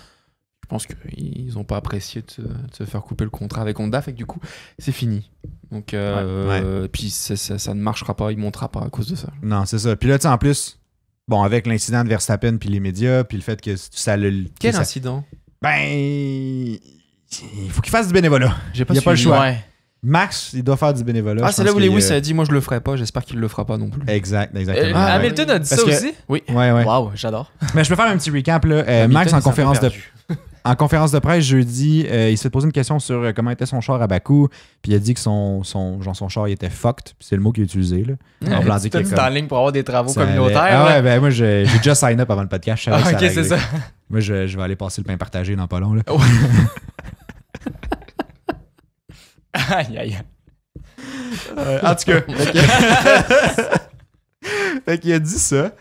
Je pense qu'ils n'ont pas apprécié de se faire couper le contrat avec Honda, fait que du coup, c'est fini. Donc, puis ça ne marchera pas, il ne montera pas à cause de ça. Non, c'est ça. Puis là, tu sais, en plus, bon, avec l'incident de Verstappen puis les médias, puis le fait que ça le... Quel incident? Ben, il faut qu'il fasse du bénévolat. Il n'y a pas le choix. Ouais. Max, il doit faire du bénévolat. Ah, c'est là où Lewis a dit moi je le ferai pas, j'espère qu'il le fera pas non plus. Exactement. Hamilton a dit ça aussi? Oui. Ouais. Waouh, j'adore. Mais je peux faire un petit recap là. Max en conférence de presse jeudi, il s'est posé une question sur comment était son char à Bakou, puis il a dit que son char il était fucked, c'est le mot qu'il a utilisé là. C'est en ligne pour avoir des travaux communautaires. Ah ouais, ben moi j'ai déjà sign up avant le podcast. Ok, c'est ça. Moi je vais aller passer le pain partagé dans pas long là. Aïe. En tout cas. Fait qu'il a dit ça.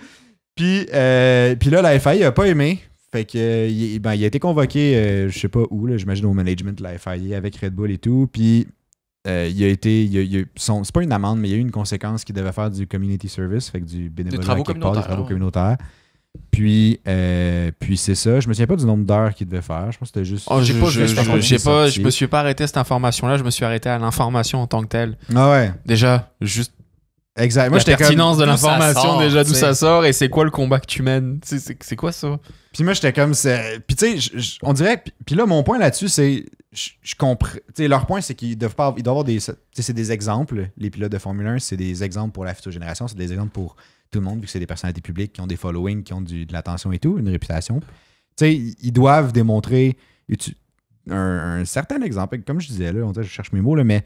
Puis là, la FIA a pas aimé. Fait que il a été convoqué, je sais pas où, là, j'imagine au management de la FIA avec Red Bull et tout. Puis c'est pas une amende, mais il y a eu une conséquence qu'il devait faire du community service, fait que du bénévolat, des travaux communautaires. Puis c'est ça. Je me souviens pas du nombre d'heures qu'il devait faire. Je pense que c'était juste. Je me suis pas arrêté à cette information-là. Je me suis arrêté à l'information en tant que telle. Ah ouais. Déjà, juste. Exact. Moi, la pertinence de l'information, déjà d'où ça sort et c'est quoi le combat que tu mènes. C'est quoi ça? Puis moi, j'étais comme. Puis tu sais, on dirait. Puis là, mon point là-dessus, c'est. Je comprends. Tu sais, leur point, c'est qu'ils doivent pas. Ils doivent avoir des. C'est des exemples. Les pilotes de Formule 1, c'est des exemples pour la future génération. C'est des exemples pour tout le monde, vu que c'est des personnalités publiques qui ont des followings, qui ont de l'attention et tout, une réputation. Tu sais, ils doivent démontrer un certain exemple. Comme je disais, là, je cherche mes mots, là, mais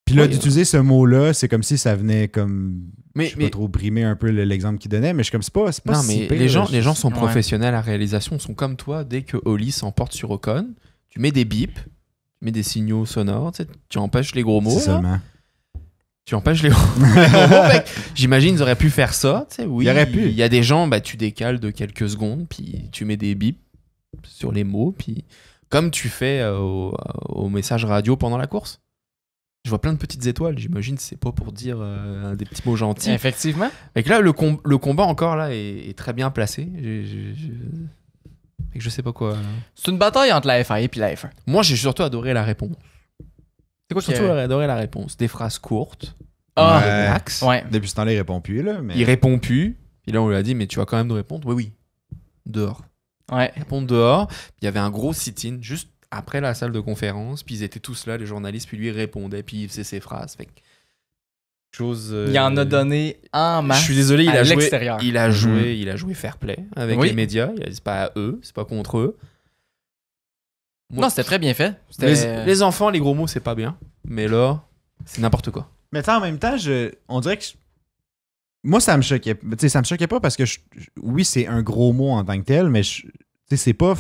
Puis là, d'utiliser ce mot-là, c'est comme si ça venait comme... je sais pas trop brimer un peu l'exemple qu'il donnait, mais je suis comme, c'est pas non, si mais pire, les gens sont professionnels à réalisation, sont comme toi. Dès que Oli s'emporte sur Ocon, tu mets des bips, tu mets des signaux sonores, tu empêches les gros mots. C'est seulement. Tu empêches les gros mots. J'imagine ils auraient pu faire ça. Oui, il y a des gens, tu décales de quelques secondes, puis tu mets des bips sur les mots, puis comme tu fais au message radio pendant la course. Je vois plein de petites étoiles, j'imagine c'est pas pour dire des petits mots gentils. Effectivement. Et que là, le combat encore là est très bien placé. Je sais pas quoi. C'est une bataille entre la FIA et la F1. Moi, j'ai surtout adoré la réponse. C'est quoi surtout adoré la réponse. Des phrases courtes. Relax. Depuis ce temps-là, il répond plus. Là, mais... Il répond plus. Puis là, on lui a dit, mais tu vas quand même nous répondre. Oui. Dehors. Ouais. Répondre dehors. Il y avait un gros sit-in juste après la salle de conférence, puis ils étaient tous là, les journalistes, puis lui il répondait, puis il faisait ses phrases. Fait il en a donné en masse. Je suis désolé, à l'extérieur. Il a joué fair play avec les médias. C'est pas à eux, c'est pas contre eux. Non, c'était très bien fait. Les enfants, les gros mots, c'est pas bien. Mais là, c'est n'importe quoi. Mais en même temps, on dirait que moi, ça me choquait. Ça me choquait pas parce que oui, c'est un gros mot en tant que tel, mais c'est pas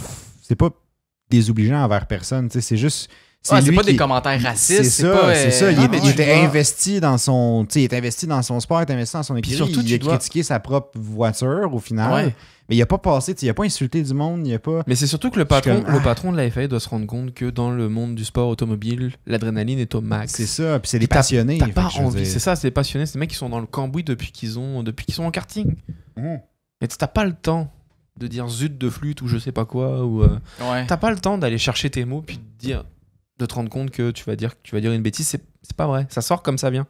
désobligeant envers personne. C'est juste. C'est pas des commentaires racistes. C'est ça. Il était investi dans son. Il est investi dans son sport, il est investi dans son équipe. Surtout, il a critiqué sa propre voiture au final. Ouais. Mais il a pas passé, il a pas insulté du monde, il a pas. Mais c'est surtout que le patron de la FIA doit se rendre compte que dans le monde du sport automobile, l'adrénaline est au max. C'est ça, puis c'est des passionnés. T'as pas envie, c'est ça, c'est des passionnés, c'est des mecs qui sont dans le cambouis depuis qu'ils sont en karting. Et t'as pas le temps de dire zut de flûte ou je sais pas quoi, ou t'as pas le temps d'aller chercher tes mots puis de te rendre compte que tu vas dire une bêtise, c'est pas vrai, ça sort comme ça vient.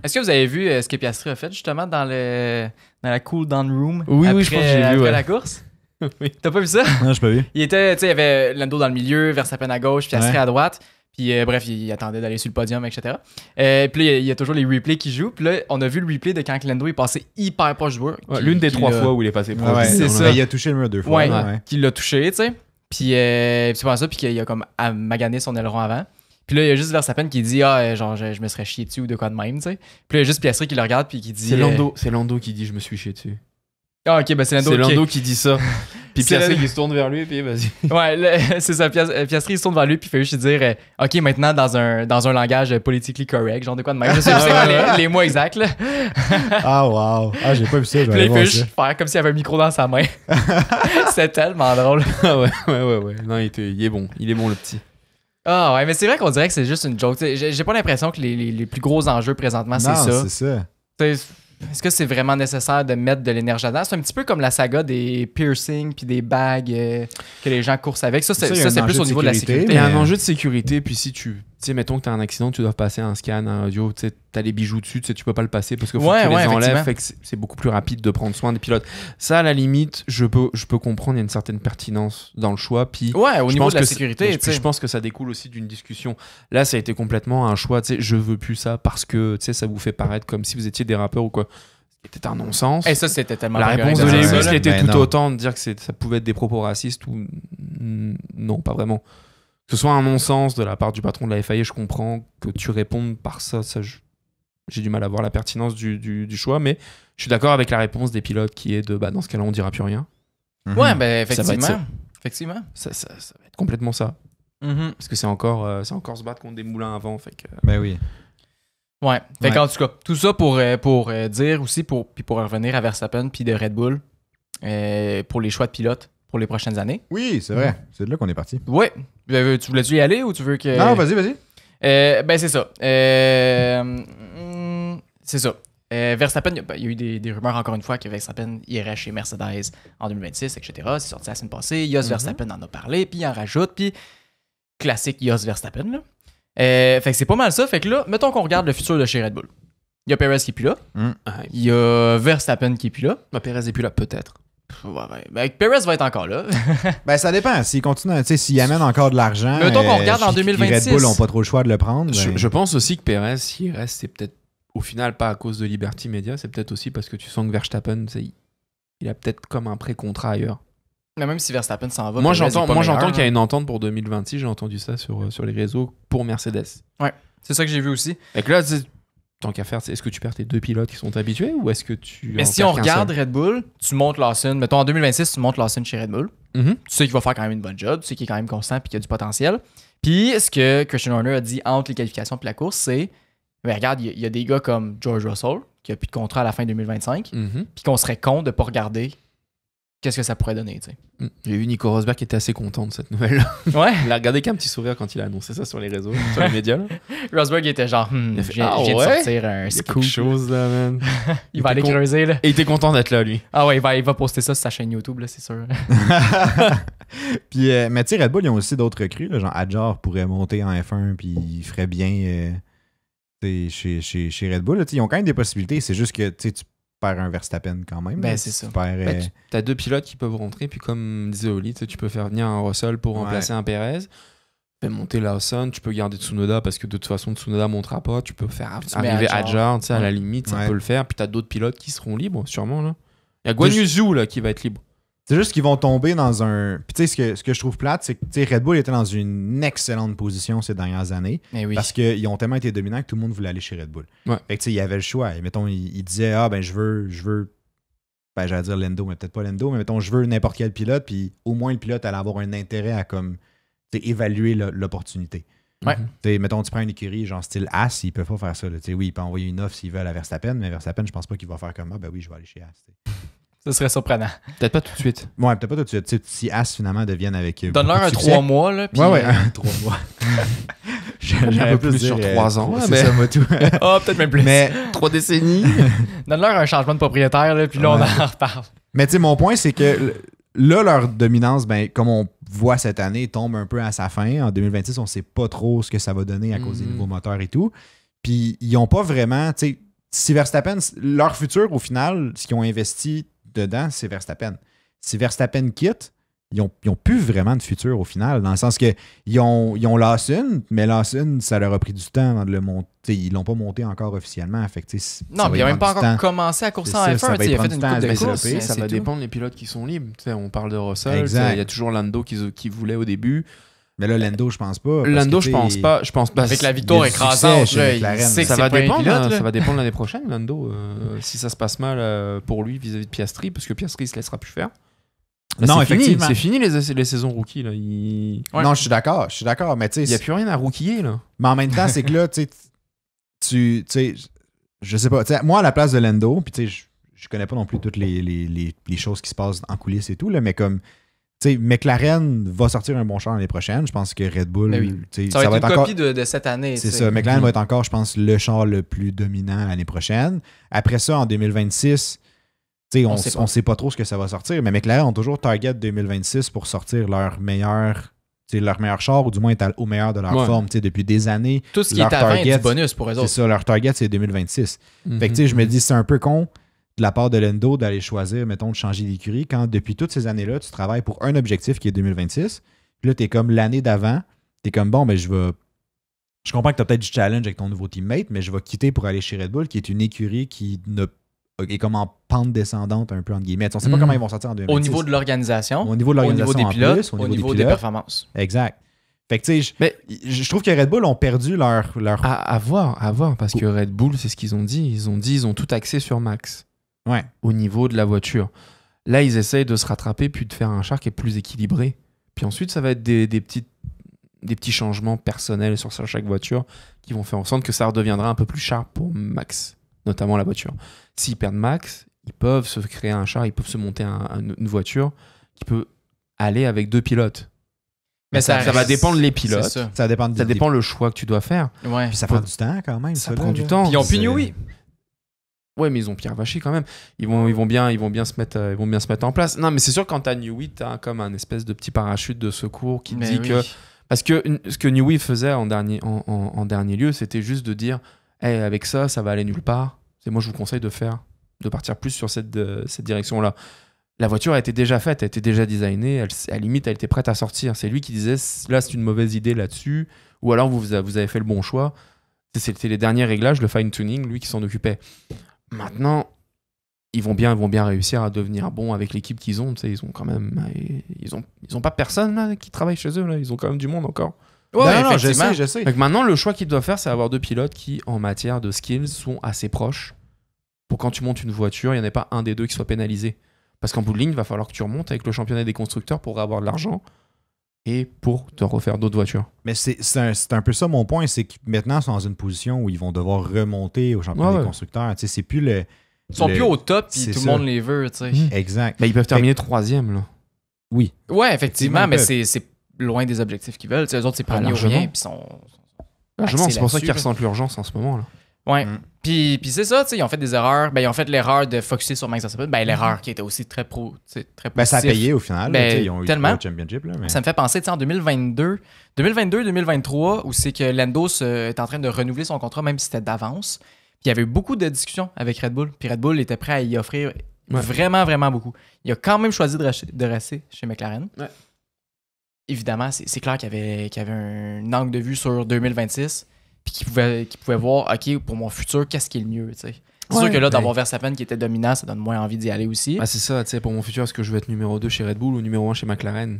Est-ce que vous avez vu ce que Piastri a fait justement dans la cool down room oui, je pense que j'ai vu après la course? Oui. T'as pas vu ça? Non, j'ai pas vu. Il y avait Lando dans le milieu, Verstappen à gauche, Piastri à droite. Puis bref, il attendait d'aller sur le podium, etc. Puis là, il y a toujours les replays qui jouent. Puis là, on a vu le replay de quand Lando est passé hyper proche du mur. L'une des 3 fois où il est passé proche. C'est ça. Il a touché le mur 2 fois. Qu'il l'a touché, tu sais. Puis c'est pas ça, puis qu'il a comme magané son aileron avant. Puis là, il y a juste Verstappen qui dit genre je me serais chié dessus ou de quoi de même, tu sais. Puis là, il y a juste Piastri qui le regarde puis qui dit c'est Lando qui dit je me suis chié dessus. Ah ok, ben c'est Lando qui dit ça. Puis Piastri qui se tourne vers lui puis vas-y. Ouais, c'est ça, Piastri il se tourne vers lui puis il fait juste dire ok, maintenant dans un langage politically correct, genre de quoi de même. Je sais pas les mots exacts là. Ah wow. Ah, j'ai pas vu ça, je vais aller voir ça. Puis il fait juste faire comme s'il avait un micro dans sa main. C'est tellement drôle. Ah ouais. Non, il est bon le petit. Ah ouais, mais c'est vrai qu'on dirait que c'est juste une joke. J'ai pas l'impression que les plus gros enjeux présentement, c'est ça. Non, c'est ça. Est-ce que c'est vraiment nécessaire de mettre de l'énergie là-dedans? C'est un petit peu comme la saga des piercings puis des bagues que les gens coursent avec. Ça c'est plus au niveau de la sécurité. Il y a un enjeu de sécurité, puis si tu sais, mettons que t'as un accident, tu dois passer un scan, un audio, tu sais, t'as les bijoux dessus, tu peux pas le passer parce que faut que tu les enlèves, fait que c'est beaucoup plus rapide de prendre soin des pilotes. Ça, à la limite, je peux comprendre, il y a une certaine pertinence dans le choix. Puis au niveau de la sécurité, je pense que ça découle aussi d'une discussion. Là, ça a été complètement un choix, tu sais, je veux plus ça parce que ça vous fait paraître comme si vous étiez des rappeurs ou quoi. C'était un non-sens. Et ça, c'était tellement la réponse de Lewis était tout autant de dire que ça pouvait être des propos racistes ou non, pas vraiment. Que ce soit un non-sens de la part du patron de la FIA, je comprends que tu répondes par ça. J'ai du mal à voir la pertinence du choix, mais je suis d'accord avec la réponse des pilotes qui est de dans ce cas-là, on dira plus rien. Ouais, effectivement. Effectivement. Ça va être complètement ça. Parce que c'est encore se battre contre des moulins à vent. Fait que... Ben oui. Ouais. Fait qu'en tout cas, tout ça pour dire aussi, pour revenir à Verstappen puis de Red Bull, pour les choix de pilotes pour les prochaines années. Oui, c'est vrai. C'est de là qu'on est parti. Oui. Tu voulais-tu y aller ou tu veux que... Non, vas-y. C'est ça. C'est ça. Verstappen, il y a eu des rumeurs encore une fois que Verstappen irait chez Mercedes en 2026, etc. C'est sorti la semaine passée. Jos Verstappen en a parlé, puis il en rajoute, puis classique Jos Verstappen, là. Fait que c'est pas mal ça. Fait que là, mettons qu'on regarde le futur de chez Red Bull. Il y a Perez qui est plus là. Il y a Verstappen qui est plus là. Perez est plus là, peut-être. Perez va être encore là. Ça dépend. S'il continue, s'il amène encore de l'argent. Mettons qu'on regarde en 2026. Red Bull n'ont pas trop le choix de le prendre. Je pense aussi que Perez, s'il reste, c'est peut-être au final pas à cause de Liberty Media, c'est peut-être aussi parce que tu sens que Verstappen, il a peut-être comme un pré-contrat ailleurs. Mais même si Verstappen s'en va, j'entends qu'il y a une entente pour 2026, j'ai entendu ça sur les réseaux pour Mercedes. Ouais. C'est ça que j'ai vu aussi. Fait que là, tant qu'à faire, est-ce que tu perds tes 2 pilotes qui sont habitués ou est-ce que tu. Mais si on regarde Red Bull, tu montes Lawson. Mettons en 2026, tu montes Lawson chez Red Bull. Tu sais qu'il va faire quand même une bonne job. Tu sais qu'il est quand même constant et qu'il a du potentiel. Puis ce que Christian Horner a dit entre les qualifications et la course, c'est mais regarde, il y a des gars comme George Russell qui a plus de contrat à la fin 2025. Puis qu'on serait con de ne pas regarder qu'est-ce que ça pourrait donner. Tu sais. J'ai vu Nico Rosberg qui était assez content de cette nouvelle. Ouais. Il a regardé qu'un petit sourire quand il a annoncé ça sur les réseaux, sur les médias. Là. Rosberg était genre, je viens de sortir un scoop. Quelque chose là, man. Il va aller creuser là. Et il était content d'être là, lui. Ah ouais, il va poster ça sur sa chaîne YouTube, là, c'est sûr. Puis, mais tu sais, Red Bull, ils ont aussi d'autres recrues. Là, genre Adjar pourrait monter en F1 puis il ferait bien chez Red Bull. Là, ils ont quand même des possibilités. C'est juste que tu perds un Verstappen quand même. Ben, c'est ça. Tu as 2 pilotes qui peuvent rentrer, puis comme disait Oli, tu peux faire venir un Russell pour remplacer un Perez. Fais monter Lawson, tu peux garder Tsunoda parce que de toute façon Tsunoda ne montera pas. Tu peux faire arriver Adjar, à la limite, ça peut le faire. Puis tu as d'autres pilotes qui seront libres, sûrement. Là. Il y a Guan Yu Zhou là, qui va être libre. C'est juste qu'ils vont tomber dans un. Puis tu sais, ce que je trouve plate, c'est que Red Bull était dans une excellente position ces dernières années. Oui. Parce qu'ils ont tellement été dominants que tout le monde voulait aller chez Red Bull. Ouais. Fait que tu sais, il y avait le choix. Et, mettons, il disait je veux. Ben, j'allais dire Lando, mais peut-être pas Lando, mais mettons, je veux n'importe quel pilote, puis au moins le pilote allait avoir un intérêt à comme évaluer l'opportunité. Ouais. Mettons, tu prends une écurie genre style As, ils peuvent pas faire ça. Là. Oui, ils peuvent envoyer une offre s'ils veulent à Verstappen, mais Verstappen, je pense pas qu'il va faire comme oui, je vais aller chez As. Ce serait surprenant. Peut-être pas tout de suite. Ouais, peut-être pas tout de suite. T'sais, si As finalement deviennent avec. Donne-leur un 3 mois. Là, ouais, 3 mois. J'avais plus sur 3 ans. C'est ça, moi tout. Peut-être même plus. Mais 3 décennies. Donne-leur un changement de propriétaire, là, puis là, on en reparle. Mais tu sais, mon point, c'est que là, leur dominance, comme on voit cette année, tombe un peu à sa fin. En 2026, on sait pas trop ce que ça va donner à cause des nouveaux moteurs et tout. Puis, ils ont pas vraiment. Tu sais, si Verstappen, leur futur, au final, ce qu'ils ont investi dedans, c'est Verstappen. Si Verstappen quitte, ils ont plus vraiment de futur au final, dans le sens que ils ont Lawson, mais Lawson, ça leur a pris du temps avant de le monter. Ils l'ont pas monté encore officiellement. Fait que, non, puis il n'a même pas encore commencé à courser en F1. Il a fait une coupe de course. Ça va dépendre des pilotes qui sont libres. On parle de Russell. Il y a toujours Lando qui voulait au début. Mais là, Lando, je pense pas. Lando, je pense pas. Avec la victoire écrasante, ça va dépendre l'année prochaine, Lando. Si ça se passe mal pour lui vis-à-vis de Piastri, parce que Piastri se laissera plus faire. Là, non, effectivement. C'est fini les saisons rookies. Là. Non, je suis d'accord. Mais il n'y a plus rien à rookiller. Là. Mais en même temps, c'est que là, tu sais, je sais pas. Moi, à la place de Lando, puis je connais pas non plus toutes les choses qui se passent en coulisses et tout, là, mais comme. T'sais, McLaren va sortir un bon char l'année prochaine. Je pense que Red Bull... Ça va être une copie de cette année. C'est ça. McLaren va être encore, je pense, le char le plus dominant l'année prochaine. Après ça, en 2026, on sait pas trop ce que ça va sortir, mais McLaren ont toujours target 2026 pour sortir leur meilleur char, ou du moins être au meilleur de leur forme. Depuis des années, tout ce qui est avant est du bonus pour eux autres. C'est ça, leur target, c'est 2026. Fait que je me dis, c'est un peu con de la part de Lando d'aller choisir, mettons, de changer d'écurie quand depuis toutes ces années-là, tu travailles pour un objectif qui est 2026. Puis là, t'es comme l'année d'avant, t'es comme je comprends que t'as peut-être du challenge avec ton nouveau teammate, mais je vais quitter pour aller chez Red Bull, qui est une écurie qui est comme en pente descendante un peu, entre guillemets. On sait pas comment ils vont sortir en 2026. Au niveau de l'organisation, au niveau des pilotes, au niveau des performances. Exact. Fait que tu sais, je trouve que Red Bull ont perdu leur... À voir, parce que Red Bull, c'est ce qu'ils ont dit. Ils ont tout axé sur Max. Ouais. Au niveau de la voiture. Là, ils essayent de se rattraper puis de faire un char qui est plus équilibré. Puis ensuite, ça va être des petits changements personnels sur chaque voiture qui vont faire en sorte que ça redeviendra un peu plus sharp pour Max, notamment la voiture. S'ils perdent Max, ils peuvent se créer un char, ils peuvent se monter une voiture qui peut aller avec 2 pilotes. Mais ça va dépendre des pilotes. Ça dépend le choix que tu dois faire. Ouais. Puis ça prend du temps quand même. Ça prend du temps. Puis ils ont pu Newey. Ouais, mais ils ont Pierre Vacher quand même. Ils vont bien se mettre en place. Non, mais c'est sûr que quand t'as Newey, t'as comme un espèce de petit parachute de secours qui dit que... Parce que ce que Newey faisait en dernier lieu, c'était juste de dire avec ça va aller nulle part. Moi, je vous conseille de partir plus sur cette direction-là. La voiture a été déjà faite, elle était déjà designée, à la limite, elle était prête à sortir. C'est lui qui disait, là, c'est une mauvaise idée là-dessus, ou alors vous avez fait le bon choix. C'était les derniers réglages, le fine-tuning, lui qui s'en occupait. Maintenant, ils vont bien réussir à devenir bons avec l'équipe qu'ils ont. Ils ont quand même... Ils ont pas personne là, qui travaille chez eux. Là. Ils ont quand même du monde encore. Ouais, non, je sais. Donc maintenant, le choix qu'il doit faire, c'est avoir 2 pilotes qui, en matière de skills, sont assez proches. Pour quand tu montes une voiture, il n'y en ait pas un des deux qui soit pénalisé. Parce qu'en bout de ligne, il va falloir que tu remontes avec le championnat des constructeurs pour avoir de l'argent et pour te refaire d'autres voitures. Mais c'est un peu ça mon point, c'est que maintenant, ils sont dans une position où ils vont devoir remonter au championnat des constructeurs. Tu sais, c'est plus le... Ils sont plus au top et tout le monde les veut. Tu sais. Exact. Mais ils peuvent terminer 3e, là. Oui. Ouais, effectivement, mais c'est loin des objectifs qu'ils veulent. Eux autres, c'est premier ou rien. Puis largement, c'est pour ça qu'ils ressentent l'urgence en ce moment, là. Ouais. Puis c'est ça, ils ont fait des erreurs. Ils ont fait l'erreur de focuser sur Max Verstappen. L'erreur qui était aussi très positive. Ça a payé au final. Ils ont eu tellement. le championship. Là, mais... Ça me fait penser en 2022-2023, où c'est que Lando est en train de renouveler son contrat, même si c'était d'avance. Puis il y avait eu beaucoup de discussions avec Red Bull. Puis Red Bull était prêt à y offrir vraiment, vraiment beaucoup. Il a quand même choisi de rester chez McLaren. Ouais. Évidemment, c'est clair qu'il y avait un angle de vue sur 2026. Puis qui pouvait voir, OK, pour mon futur, qu'est-ce qui est le mieux, tu sais. C'est sûr que là, d'avoir Verstappen qui était dominant, ça donne moins envie d'y aller aussi. C'est ça, tu sais, pour mon futur, est-ce que je veux être numéro 2 chez Red Bull ou numéro 1 chez McLaren?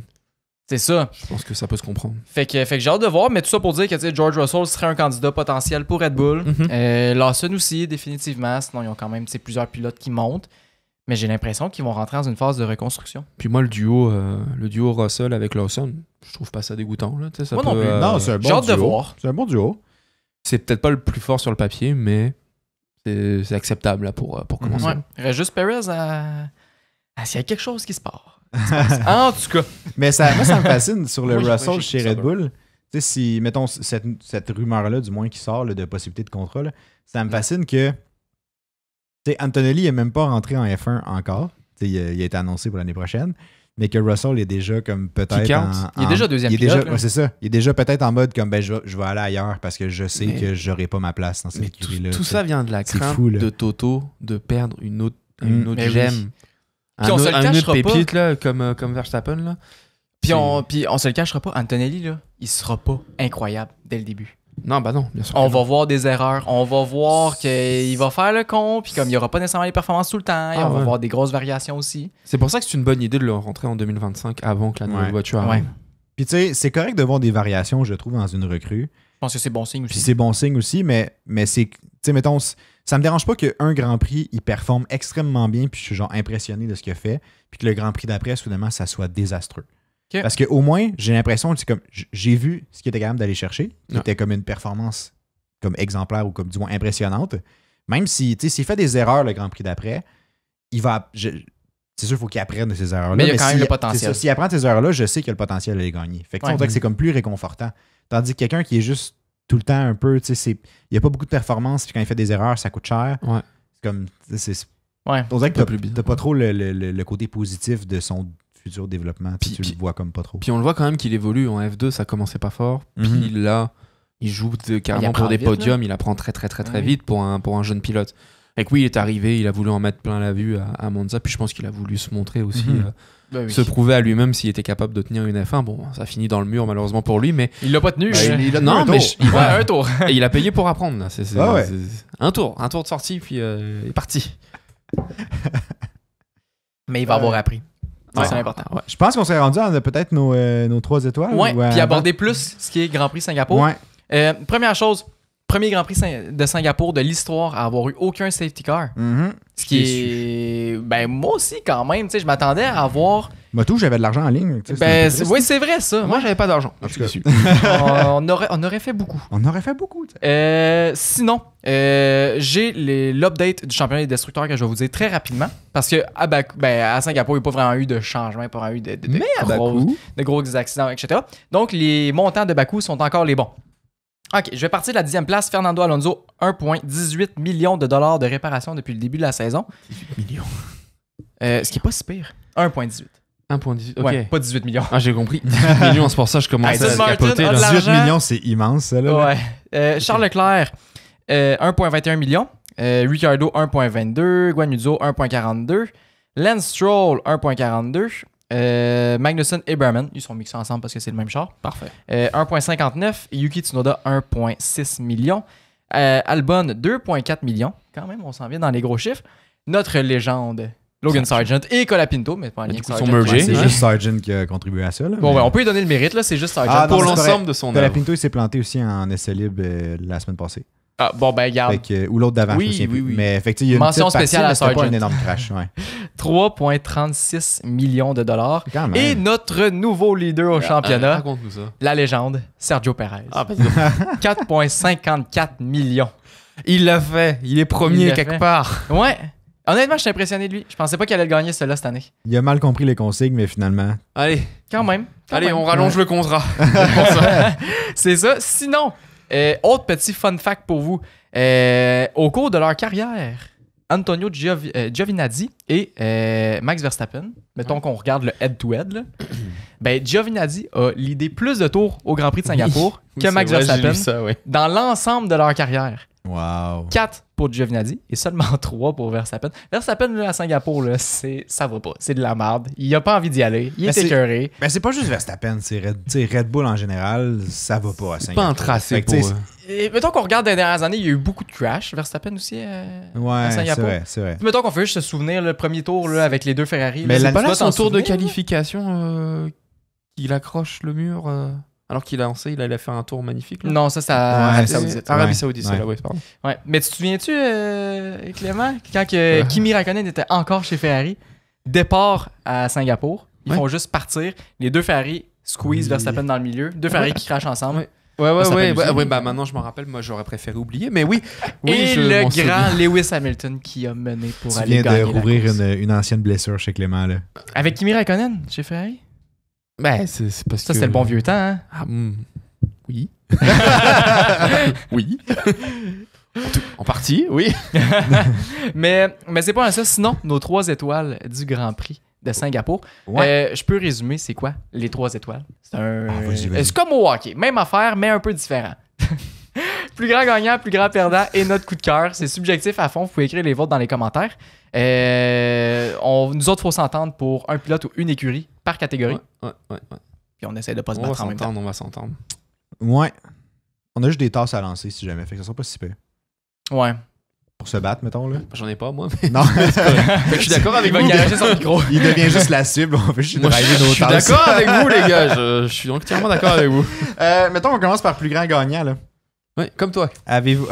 C'est ça. Je pense que ça peut se comprendre. Fait que j'ai hâte de voir, mais tout ça pour dire que George Russell serait un candidat potentiel pour Red Bull. Lawson aussi, définitivement. Sinon, ils ont quand même plusieurs pilotes qui montent. Mais j'ai l'impression qu'ils vont rentrer dans une phase de reconstruction. Puis moi, le duo Russell avec Lawson, je trouve pas ça dégoûtant. Là. Ça moi non plus. Non, c'est un bon duo. J'ai hâte de voir. C'est un bon duo. C'est peut-être pas le plus fort sur le papier, mais c'est acceptable là, pour commencer. Ouais. Il reste juste Perez s'il y a quelque chose qui se passe. En tout cas. Mais moi, ça me fascine sur le Russell chez Red Bull. Tu sais, si, mettons, cette rumeur-là, du moins, qui sort là, de possibilité de contrat, là, ça me fascine que Antonelli n'est même pas rentré en F1 encore. Il a été annoncé pour l'année prochaine. Mais que Russell est déjà comme peut-être il est déjà deuxième pilote. C'est ça. Il est déjà peut-être en mode comme je vais aller ailleurs parce que je sais que j'aurai pas ma place dans cette écurie-là. Tout ça vient de la crainte de Toto de perdre une autre gemme. Oui. Un autre pépite là, comme Verstappen. Là. Puis on se le cachera pas, Antonelli, là, il sera pas incroyable dès le début. Non, non, bien sûr. On va voir des erreurs. On va voir qu'il va faire le con, puis comme il n'y aura pas nécessairement les performances tout le temps, on va voir des grosses variations aussi. C'est pour ça que c'est une bonne idée de le rentrer en 2025 avant que la nouvelle voiture arrive. Puis tu sais, c'est correct de voir des variations, je trouve, dans une recrue. Je pense que c'est bon signe aussi. Puis c'est bon signe aussi, mais c'est, tu sais, mettons, ça me dérange pas qu'un Grand Prix, il performe extrêmement bien, puis je suis genre impressionné de ce qu'il a fait, puis que le Grand Prix d'après, soudainement, ça soit désastreux. Okay. Parce qu'au moins, j'ai l'impression que c'est comme, j'ai vu ce qu'il était capable d'aller chercher, qui était comme une performance comme exemplaire ou comme du moins impressionnante. Même si, tu sais, s'il fait des erreurs le Grand Prix d'après, il va... c'est sûr qu'il faut qu'il apprenne de ces erreurs-là. Mais il y a quand même le potentiel. S'il apprend de ces erreurs-là, je sais qu'il a le potentiel de les gagner. Fait que on dirait que c'est comme plus réconfortant. Tandis que quelqu'un qui est juste tout le temps un peu, tu sais, il n'y a pas beaucoup de performance, puis quand il fait des erreurs, ça coûte cher. Ouais. C'est comme... on dirait que t'as pas trop le côté positif de son futur développement. Puis tu le vois comme pas trop. Puis on le voit quand même qu'il évolue. En F2, ça commençait pas fort. Puis là, il joue carrément pour des podiums. Là. Il apprend très vite pour un jeune pilote. Et que oui, il est arrivé, il a voulu en mettre plein la vue à Monza. Puis je pense qu'il a voulu se montrer aussi, se prouver à lui-même s'il était capable de tenir une F1. Bon, ça finit dans le mur malheureusement pour lui, mais il l'a pas tenu. Non, mais il va un tour. Et il a payé pour apprendre. Là. C'est un tour de sortie, puis il est parti. Mais il va avoir appris. C'est important. Ouais. Je pense qu'on s'est rendu à peut-être nos 3 étoiles. Oui, puis aborder plus ce qui est Grand Prix Singapour. Ouais. Première chose, premier Grand Prix de Singapour de l'histoire à avoir eu aucun safety car. Ce qui est... Ben, moi aussi, quand même. Je m'attendais à avoir... Moto, j'avais de l'argent en ligne. Oui, c'est vrai, ça. Moi, j'avais pas d'argent. On aurait fait beaucoup. On aurait fait beaucoup. Sinon, j'ai l'update du championnat des destructeurs que je vais vous dire très rapidement. Parce que à Singapour, il n'y a pas vraiment eu de changement, il n'y a pas vraiment eu de gros accidents, etc. Donc, les montants de Bakou sont encore les bons. OK, je vais partir de la 10e place. Fernando Alonso, 1,18 million de dollars de réparation depuis le début de la saison. 18 millions. Ce qui n'est pas si pire. 1,18. 1,18, ok. Ouais, pas 18 millions. Ah, j'ai compris. 18 millions, c'est pour ça que je commence à capoter. 18 millions, c'est immense, ça. Là. Ouais. Charles Leclerc, 1,21 million. Ricciardo, 1,22. Guan Yu Zhou, 1,42. Lance Stroll, 1,42. Magnussen et Berman, ils sont mixés ensemble parce que c'est le même char. Parfait. 1,59. Yuki Tsunoda, 1,6 million. Albon, 2,4 millions. Quand même, on s'en vient dans les gros chiffres. Notre légende, Logan Sargent et Colapinto, mais pas un lien avec Sargent. C'est juste Sargent qui a contribué à ça. Là, bon, on peut lui donner le mérite, là, c'est juste Sargent. Pour l'ensemble de son œuvre. Colapinto, il s'est planté aussi en essai libre la semaine passée. Ah, bon, ben, regarde. Ou l'autre d'avant, oui. Mais effectivement, il y a une mention petite spéciale partie, à Sargent. pas un énorme crash. Ouais. 3,36 millions de dollars. Quand même. Et notre nouveau leader au championnat, raconte-nous ça. la légende, Sergio Perez. Ah, parce que 4,54 millions. il l'a fait. Il est premier l'a quelque fait. part. Ouais. Honnêtement, je suis impressionné de lui. Je pensais pas qu'il allait le gagner, celui-là, cette année. Il a mal compris les consignes, mais finalement. Allez, Quand même. on rallonge le contrat. C'est ça. Sinon, autre petit fun fact pour vous. Au cours de leur carrière, Antonio Giovinazzi et Max Verstappen, mettons qu'on regarde le head-to-head, là, ben Giovinazzi a leadé plus de tours au Grand Prix de Singapour que Max Verstappen dans l'ensemble de leur carrière. Wow. 4 pour Giovinazzi et seulement 3 pour Verstappen. Verstappen là, à Singapour, là, ça va pas. C'est de la merde. Il a pas envie d'y aller. Il est écœuré. Mais c'est pas juste Verstappen. C'est Red Bull en général, ça va pas à Singapour. Pas un tracé pour eux. Et mettons qu'on regarde les dernières années, il y a eu beaucoup de crash. Verstappen aussi à Singapour. C'est vrai. Puis mettons qu'on fait juste se souvenir le premier tour là, avec les deux Ferrari. Mais là, c'est pas là son tour de souvenir, qualification qu'il accroche le mur alors qu'il a lancé, il allait faire un tour magnifique. Là. Non, ça Arabie Saoudite. Arabie Saoudite, c'est là, oui, pardon. Ouais. Mais tu te souviens-tu, Clément, quand Kimi Raikkonen était encore chez Ferrari, départ à Singapour, ils font juste partir, les deux Ferrari squeeze Verstappen dans le milieu, deux Ferrari qui crachent ensemble. Ouais, bah maintenant je m'en rappelle, moi j'aurais préféré oublier, mais oui. Et le grand Lewis Hamilton qui a mené pour aller gagner la course. Tu viens de rouvrir une ancienne blessure chez Clément, là. Avec Kimi Raikkonen chez Ferrari? Ben, c'est parce que... Ça, c'est le bon vieux temps, hein? Oui. Oui. En partie, oui. mais c'est pas ça. Sinon, nos 3 étoiles du Grand Prix de Singapour. Je peux résumer, c'est quoi les 3 étoiles? C'est comme au hockey. Même affaire, mais un peu différent. Plus grand gagnant, plus grand perdant et notre coup de cœur. C'est subjectif à fond. Vous pouvez écrire les vôtres dans les commentaires. Nous autres, il faut s'entendre pour un pilote ou une écurie par catégorie. Ouais. Puis on essaie de pas se battre en même temps. On va s'entendre. Ouais. On a juste des tasses à lancer si jamais. Fait que ça sera pas si pire. Ouais. Pour se battre, mettons, là. J'en ai pas, moi. Mais... Non. Je suis d'accord avec vous. Il va garager son micro. Il devient juste la cible. On fait juste driver nos tasses. Je suis d'accord avec vous, les gars. Je suis entièrement d'accord avec vous. Mettons, on commence par plus grand gagnant, là. Oui, comme toi. Avez-vous...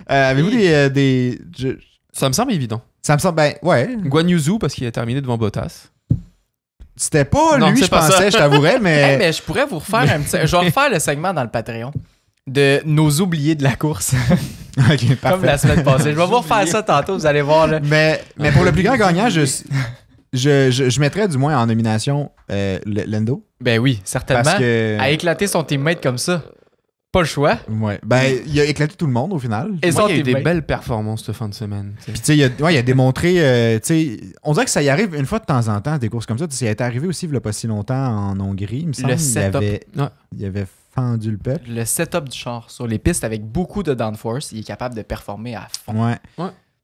Avez-vous des... Ça me semble évident. Ça me semble... Ben, ouais. Guan Yu Zhou, parce qu'il a terminé devant Bottas. C'était pas lui, je pensais, je t'avouerais, mais... mais je pourrais vous refaire un petit... Je vais refaire le segment dans le Patreon de nos oubliés de la course. Okay, comme la semaine passée. Je vais vous refaire ça tantôt, vous allez voir. Là. Mais pour le plus grand gagnant, je mettrais du moins en nomination Lando. Ben oui, certainement. Parce que... À éclater son teammate comme ça. Pas le choix. Ouais. Ben, il a éclaté tout le monde au final. Et il y a eu des belles performances cette fin de semaine. Puis tu sais, il a démontré, on dirait que ça y arrive une fois de temps en temps, des courses comme ça. Ça est arrivé aussi il n'y a pas si longtemps en Hongrie, il me semble. Il avait fendu le peuple. Le setup du char sur les pistes avec beaucoup de downforce, il est capable de performer à fond. Ouais.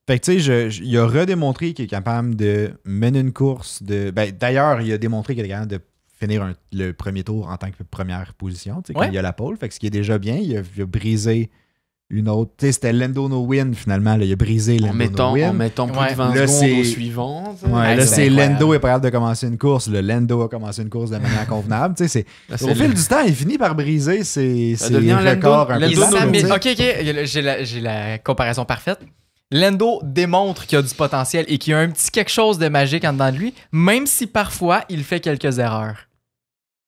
Fait que tu sais, il a redémontré qu'il est capable de mener une course. D'ailleurs, il a démontré qu'il est capable de finir le premier tour en tant que première position, quand il y a la pole. Fait que ce qui est déjà bien, il a brisé une autre. C'était Lando no win finalement. Là, il a brisé Lando no win. En mettant plus de 20 secondes au suivant. Là, c'est Lando est pas capable de commencer une course. Le Lando a commencé une course de manière convenable. Au fil du temps, il finit par briser ses records. Ok, j'ai la comparaison parfaite. Lando démontre qu'il a du potentiel et qu'il y a un petit quelque chose de magique en dedans de lui, même si parfois il fait quelques erreurs.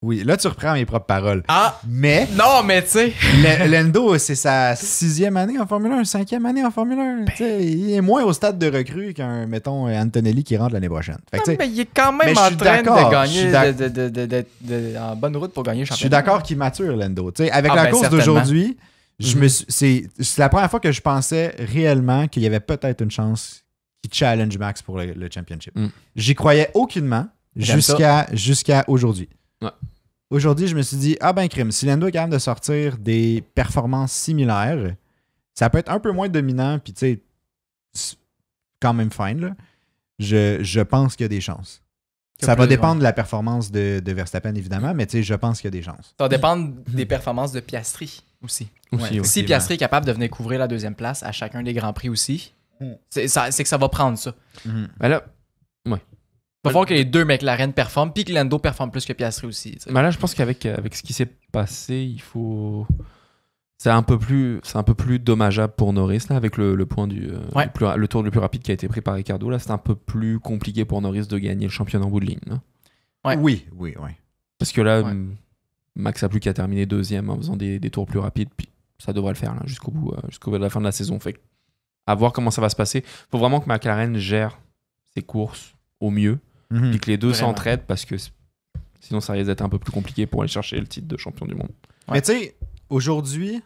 Oui, là tu reprends mes propres paroles. Mais... Non, mais tu sais... Lando, c'est sa 6e année en Formule 1, 5e année en Formule 1. Il est moins au stade de recrue qu'un, mettons, Antonelli qui rentre l'année prochaine. Mais il est quand même en train de gagner, en bonne route pour gagner le championnat. Je suis d'accord qu'il mature, Lando. Avec la course d'aujourd'hui, c'est la première fois que je pensais réellement qu'il y avait peut-être une chance qu'il challenge Max pour le championship. J'y croyais aucunement jusqu'à aujourd'hui. Ouais. Aujourd'hui, je me suis dit, crime, si Lando est capable de sortir des performances similaires, ça peut être un peu moins dominant, puis tu sais, quand même fine, là. Je pense qu'il y a des chances. Ça va dépendre de la performance de Verstappen, évidemment, mais tu sais, je pense qu'il y a des chances. Ça va dépendre des performances de Piastri aussi. Si Piastri est capable de venir couvrir la 2e place à chacun des Grands Prix aussi, C'est que ça va prendre ça. Ben là, il va falloir que les deux McLaren performent, puis que Lando performe plus que Piastri aussi. Ben là, je pense qu'avec ce qui s'est passé, il faut... C'est un peu plus dommageable pour Norris, là, avec le point le tour le plus rapide qui a été pris par Ricciardo. Là, c'est un peu plus compliqué pour Norris de gagner le championnat en bout de ligne. Là. Ouais. Oui. Parce que là, Max a plus qu'à terminer deuxième en faisant des tours plus rapides, puis ça devrait le faire là, jusqu'au bout de la fin de la saison. Fait à voir comment ça va se passer. Il faut vraiment que McLaren gère ses courses au mieux, et que les deux s'entraident, parce que sinon ça risque d'être un peu plus compliqué pour aller chercher le titre de champion du monde. Mais tu sais, aujourd'hui,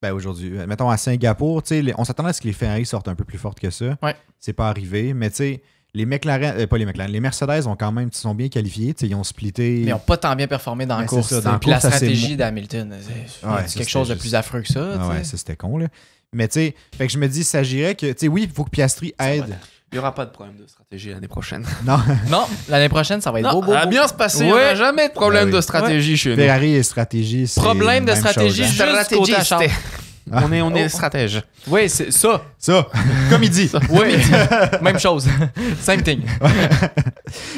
mettons à Singapour, on s'attendait à ce que les Ferrari sortent un peu plus fortes que ça. Ouais. C'est pas arrivé, mais tu sais, les McLaren, les Mercedes ont quand même, sont bien qualifiés, ils ont splitté. Mais ils n'ont pas tant bien performé dans la course. Puis la stratégie d'Hamilton, c'est quelque chose de plus affreux que ça. Ouais, ça c'était con, là. Mais tu sais, fait que je me dis, il s'agirait que, oui, il faut que Piastri aide. Il n'y aura pas de problème de stratégie l'année prochaine. Non, l'année prochaine, ça va être beau. Ça va bien se passer. Il n'y aura jamais de problème de stratégie chez nous. Ferrari et stratégie, c'est problème de stratégie, stratégiste. On est stratège. Oui, c'est ça. Ça, comme il dit. Oui, même chose. Same thing.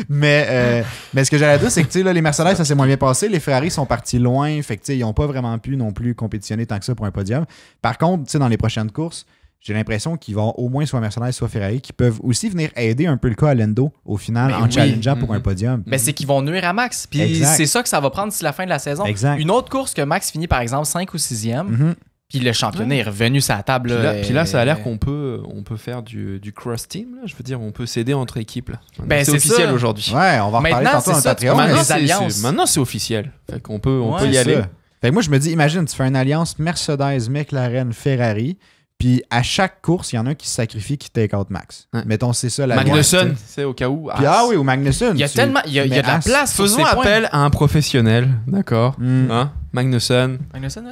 Mais ce que j'allais dire, c'est que les Mercedes, ça s'est moins bien passé. Les Ferrari sont partis loin. Fait que ils n'ont pas vraiment pu non plus compétitionner tant que ça pour un podium. Par contre, dans les prochaines courses, j'ai l'impression qu'ils vont au moins soit Mercedes, soit Ferrari, qui peuvent aussi venir aider un peu le cas à Lando au final en challengeant pour un podium. Mais c'est qu'ils vont nuire à Max. Puis c'est ça que ça va prendre d'ici la fin de la saison. Exact. Une autre course que Max finit par exemple 5 ou 6e. Puis le championnat est revenu sur la table. Puis là, ça a l'air qu'on peut faire du cross team. Là. Je veux dire, on peut s'aider entre équipes. Là. C'est officiel aujourd'hui. Ouais, on va reparler tantôt dans Patreon. Maintenant, c'est officiel. Fait qu'on peut y aller. Fait que moi, je me dis, imagine, tu fais une alliance Mercedes, McLaren, Ferrari. Puis à chaque course, il y en a un qui se sacrifie, qui take out Max. Mettons, c'est ça la Magnussen, c'est au cas où. Puis, ou Magnussen. Il y a tellement. Il y a de la place. Faisons appel à un professionnel, d'accord. Magnussen,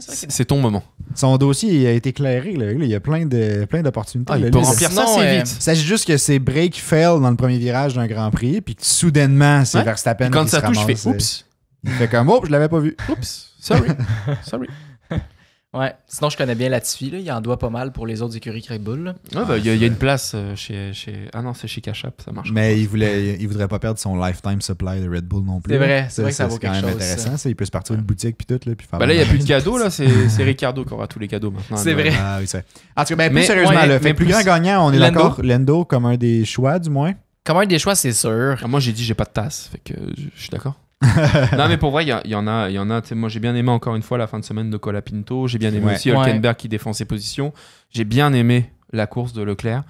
c'est ton moment. Son dossier a été éclairé. Là. Il y a plein d'opportunités. Il peut remplir ça assez vite. Il s'agit juste que c'est break fail dans le premier virage d'un Grand Prix, puis que soudainement, c'est Verstappen qui se ramasse. Quand ça touche, je fais oups. Il fait comme je l'avais pas vu. Oups, sorry. Ouais, sinon je connais bien Latifi, là. Il en doit pas mal pour les autres écuries Red Bull. Il y a une place chez... Ah non, c'est chez Cachap, ça marche. Mais il voudrait pas perdre son lifetime supply de Red Bull non plus. C'est vrai que ça vaut quelque chose. C'est quand même intéressant, ça. Il peut se partir d'une boutique puis tout. Là, puis faire là, il n'y a plus de cadeaux, là. C'est Ricciardo qui aura tous les cadeaux maintenant. C'est vrai. Ah oui, c'est En tout cas, plus sérieusement, le plus grand gagnant, on est d'accord, Lando comme un des choix, du moins. Comme un des choix, c'est sûr. Moi, j'ai dit j'ai pas de tasse, fait que je suis d'accord. Non mais pour vrai il y en a moi j'ai bien aimé encore une fois la fin de semaine de Colapinto, j'ai bien aimé aussi Hülkenberg qui défend ses positions, j'ai bien aimé la course de Leclerc,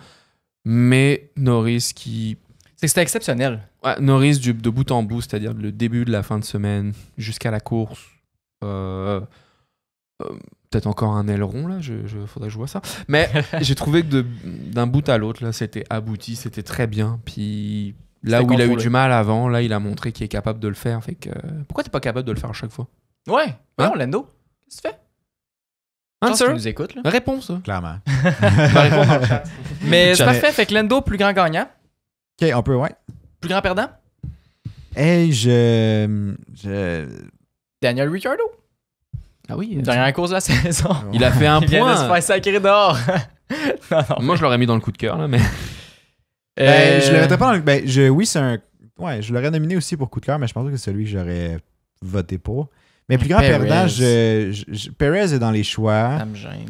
mais Norris c'était exceptionnel. Norris de bout en bout, c'est-à-dire le début de la fin de semaine jusqu'à la course, peut-être encore un aileron là, faudrait que je vois ça, mais j'ai trouvé que d'un bout à l'autre là c'était abouti, c'était très bien, puis là où il a eu du mal avant, là, il a montré qu'il est capable de le faire. Fait que, pourquoi t'es pas capable de le faire à chaque fois? Ouais. Non, Lando. Qu'est-ce que tu fais? Answer. Tu nous écoutes, là. Réponse. Clairement. Va répondre dans le chat. Mais c'est parfait. Fait que Lando, plus grand gagnant. OK, on peut, ouais. Plus grand perdant? Hey, Daniel Ricciardo. Ah oui. Dernière course de la saison. Il a fait un point. Il vient de se faire sacrer dehors. Moi, je l'aurais mis dans le coup de cœur, là, mais... je le mettrais pas dans le... oui, c'est un... Ouais, je l'aurais nominé aussi pour coup de cœur, mais je pense que c'est celui que j'aurais voté pour. Mais plus grand perdant, Perez est dans les choix. Ça me gêne.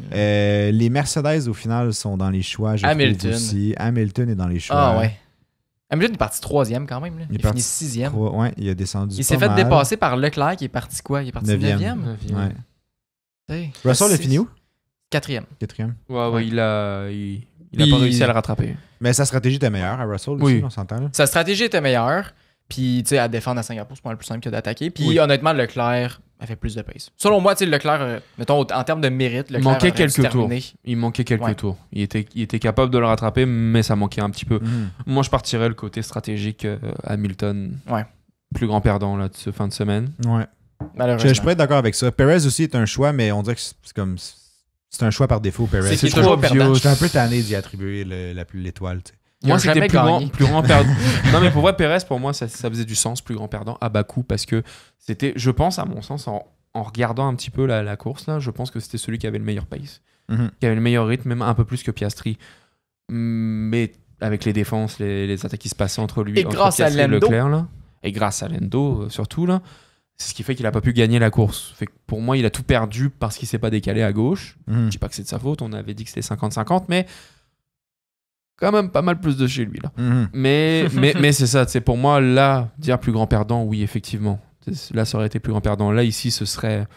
Les Mercedes, au final, sont dans les choix. Hamilton. Trouve aussi. Hamilton est dans les choix. Ah ouais. Hamilton est parti 3e quand même. Là. Il finit 6e. Ouais, il a descendu. Il s'est fait dépasser par Leclerc qui est parti quoi? Il est parti 9e. Ouais. Russell est fini où? 4e. Ouais, il a pas réussi à le rattraper. Mais sa stratégie était meilleure à Russell aussi, on s'entend là. Sa stratégie était meilleure. Puis, tu sais, à défendre à Singapour, c'est pas le plus simple que d'attaquer. Puis, honnêtement, Leclerc a fait plus de pace. Selon moi, tu sais, Leclerc, mettons, en termes de mérite, Leclerc manquait quelques tours. Il manquait quelques tours. Il était capable de le rattraper, mais ça manquait un petit peu. Moi, je partirais le côté stratégique Hamilton. Ouais. Plus grand perdant là, de ce fin de semaine. Ouais. Je pourrais être d'accord avec ça. Perez aussi est un choix, mais on dirait que c'est comme... C'est un choix par défaut, Perez. C'est toujours perdant. J'étais un peu tanné d'y attribuer l'étoile, tu sais. Moi, c'était plus grand perdant. Non, mais pour vrai, Perez, pour moi, ça faisait du sens, plus grand perdant, à bas coût, parce que c'était, je pense, à mon sens, en regardant un petit peu la course, là, je pense que c'était celui qui avait le meilleur pace, qui avait le meilleur rythme, même un peu plus que Piastri. Mais avec les défenses, les attaques qui se passaient entre lui et grâce à Lando. Leclerc, là, et grâce à Lando, surtout, là, c'est ce qui fait qu'il n'a pas pu gagner la course. Fait que pour moi, il a tout perdu parce qu'il ne s'est pas décalé à gauche. Je ne dis pas que c'est de sa faute, on avait dit que c'était 50-50, mais quand même pas mal plus de chez lui. Là. Mais c'est ça, pour moi, là, dire plus grand perdant, oui, effectivement. Là, ça aurait été plus grand perdant. Là, ici, ce serait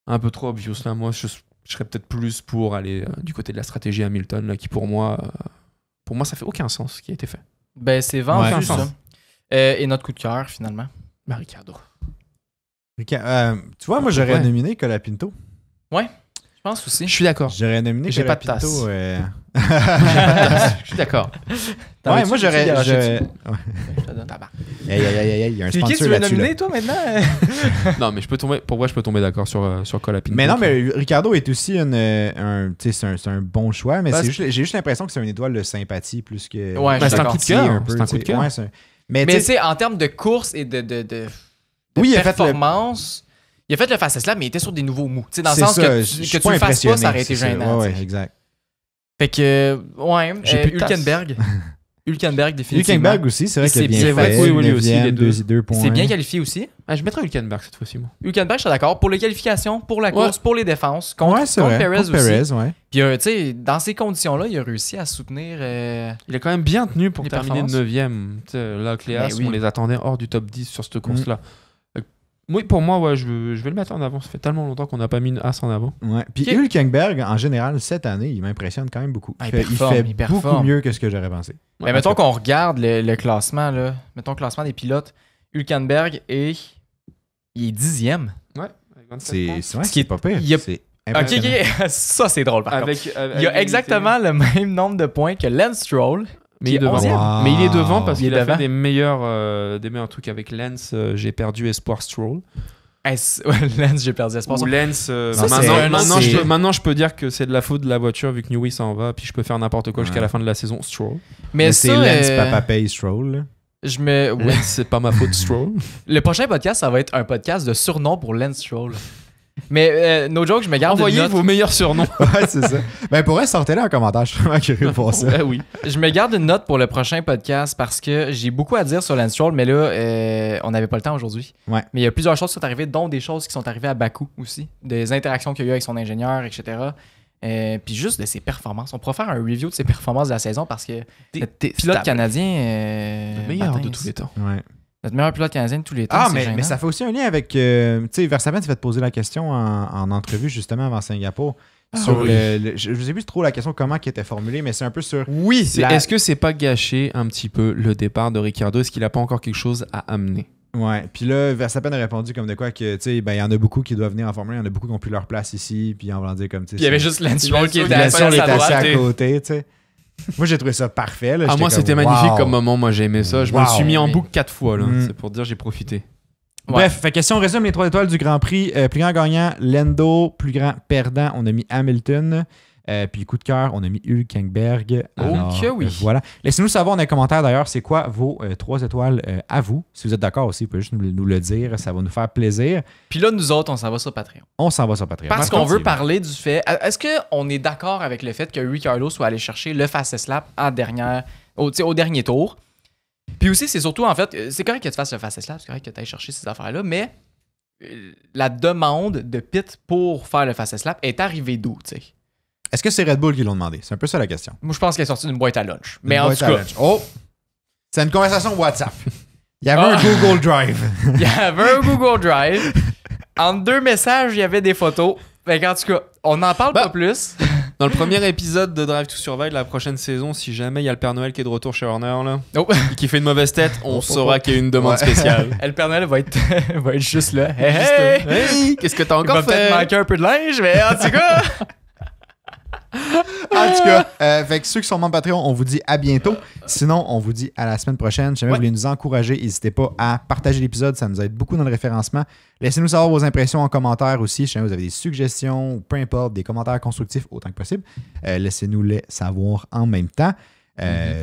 un peu trop obvious. Là, moi, je serais peut-être plus pour aller du côté de la stratégie Hamilton, là, qui pour moi, ça fait aucun sens ce qui a été fait. Ben, c'est vendu, ça. Et notre coup de cœur, finalement. Ricardo. Tu vois, moi, j'aurais nominé Colapinto. Ouais, je pense aussi. Je suis d'accord. J'aurais nominé J'ai pas de Colapinto. Je suis d'accord. Ouais, moi, j'aurais... Hey, il y a un c'est sponsor qui tu veux là-dessus. nominer, toi, maintenant? Non, mais je peux tomber d'accord sur Colapinto. Mais non, mais Ricardo est aussi c'est un bon choix, mais j'ai juste l'impression que c'est une étoile de sympathie plus que... Ouais, c'est un coup de cœur. C'est un coup de cœur. Ouais, mais tu sais, en termes de course et de performance... Il a fait le fast lap, mais il était sur des nouveaux mous. Dans le sens que tu le fasses pas, ça aurait été gênant. Ouais, exact. Fait que, Hülkenberg, définitivement. Hülkenberg aussi, c'est vrai qu'il a bien fait. Oui, aussi, les deux points. C'est bien qualifié aussi. Je mettrais Hülkenberg cette fois-ci, moi. Hülkenberg, je suis d'accord. Pour les qualifications, pour la course, pour les défenses, contre Perez aussi. Puis, tu sais, dans ces conditions-là, il a réussi à soutenir... Il a quand même bien tenu pour terminer 9e. Là, Cléas, on les attendait hors du top 10 sur cette course-là. Oui, pour moi, je vais le mettre en avant. Ça fait tellement longtemps qu'on n'a pas mis une as en avant. Ouais. Puis Hülkenberg, en général, cette année, il m'impressionne quand même beaucoup. Il fait beaucoup mieux que ce que j'aurais pensé. Mais mettons qu'on regarde le classement, là. Mettons le classement des pilotes. Hülkenberg il est 10e. Ouais. C'est pas pire. C'est impressionnant. Ok. Ça, c'est drôle, par contre. Il y a exactement le même nombre de points que Lance Stroll. Mais il est devant. Wow. Mais il est devant parce qu'il a fait des meilleurs trucs avec Lance. J'ai perdu espoir Stroll. Lance, j'ai perdu espoir. Ou Lance. Maintenant, je peux dire que c'est de la faute de la voiture vu que Newey s'en va, puis je peux faire n'importe quoi jusqu'à la fin de la saison. Stroll. Mais c'est Lance Papa Paye Stroll. Lance, c'est pas ma faute Stroll. Le prochain podcast, ça va être un podcast de surnom pour Lance Stroll. Mais no joke, je me garde Envoyez vos meilleurs surnoms. Ouais, c'est ça. Ben pourrait sortez-les en commentaire, je suis vraiment curieux pour ça. Oui. Je me garde une note pour le prochain podcast parce que j'ai beaucoup à dire sur Lance Stroll, mais là, on n'avait pas le temps aujourd'hui. Ouais. Mais il y a plusieurs choses qui sont arrivées, dont des choses qui sont arrivées à Bakou aussi, des interactions qu'il y a eu avec son ingénieur, etc. Puis juste de ses performances. On pourra faire un review de ses performances de la saison parce que le pilote canadien... le meilleur de tous les temps. Ouais. Notre meilleur pilote canadien de tous les temps. Mais ça fait aussi un lien avec... tu sais, Verstappen s'est fait poser la question en entrevue justement avant Singapour. Je ne sais plus trop la question, comment qui était formulée, mais c'est un peu sur... Oui, est-ce que c'est pas gâché un petit peu le départ de Ricardo? Est-ce qu'il n'a pas encore quelque chose à amener? Ouais, puis là, Verstappen a répondu comme de quoi que, tu sais, il y en a beaucoup qui doivent venir en Formule 1, il y en a beaucoup qui n'ont plus leur place ici, puis en voulant dire comme, tu sais... Il y avait juste Lance Stroll qui était assis à côté, tu sais. Moi, j'ai trouvé ça parfait. Là. Moi, c'était magnifique comme moment. Moi, j'ai aimé ça. Je me suis mis en boucle 4 fois. Là. C'est pour dire j'ai profité. Bref, fait que si on résume les 3 étoiles du Grand Prix, plus grand gagnant, Lando. Plus grand perdant, on a mis Hamilton. Puis coup de cœur, on a mis Hülkenberg. Oui. Voilà. Laissez-nous savoir dans les commentaires d'ailleurs, c'est quoi vos 3 étoiles à vous. Si vous êtes d'accord aussi, vous pouvez juste nous le dire. Ça va nous faire plaisir. Puis là, nous autres, on s'en va sur Patreon. On s'en va sur Patreon. Parce qu'on veut parler du fait... Est-ce qu'on est d'accord avec le fait que Ricardo soit allé chercher le fastest lap au dernier tour? Puis aussi, c'est surtout, en fait, c'est correct que tu fasses le fastest lap, c'est correct que tu ailles chercher ces affaires-là, mais la demande de Pitt pour faire le fastest lap est arrivée d'où, tu sais? Est-ce que c'est Red Bull qui l'ont demandé? C'est un peu ça la question. Moi, je pense qu'elle est sortie d'une boîte à lunch. Mais en tout cas... Oh! C'est une conversation WhatsApp. Il y avait un Google Drive. Il y avait un Google Drive. Entre 2 messages, il y avait des photos. Fait qu'en tout cas, on n'en parle pas plus. Dans le premier épisode de Drive to Survive de la prochaine saison, si jamais il y a le Père Noël qui est de retour chez Horner là, et qui fait une mauvaise tête, on saura qu'il y a une demande spéciale. Le Père Noël va être juste là. Hey, qu'est-ce que t'as encore fait? Il va peut-être manquer un peu de linge, mais en tout cas... En tout cas, fait que ceux qui sont membres Patreon, on vous dit à bientôt. Sinon, on vous dit à la semaine prochaine. Si jamais vous voulez nous encourager, n'hésitez pas à partager l'épisode. Ça nous aide beaucoup dans le référencement. Laissez-nous savoir vos impressions en commentaire aussi. Si jamais vous avez des suggestions ou peu importe, des commentaires constructifs autant que possible, laissez-nous les savoir en même temps.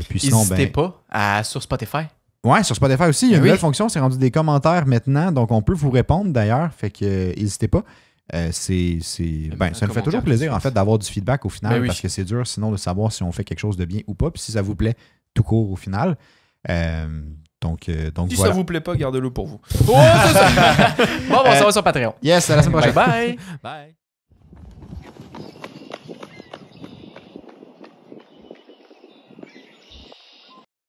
Puis sinon, n'hésitez pas sur Spotify. Ouais, sur Spotify aussi. Il y a une nouvelle fonction. C'est rendu des commentaires maintenant. Donc, on peut vous répondre d'ailleurs. Fait que n'hésitez pas. ça nous fait toujours plaisir en fait d'avoir du feedback au final parce que c'est dur sinon de savoir si on fait quelque chose de bien ou pas, puis si ça vous plaît tout court au final. Donc si ça vous plaît pas, gardez-le pour vous. Oh, c'est ça. Bon, on se revoit sur Patreon. Yes, à la semaine prochaine. Bye. Bye.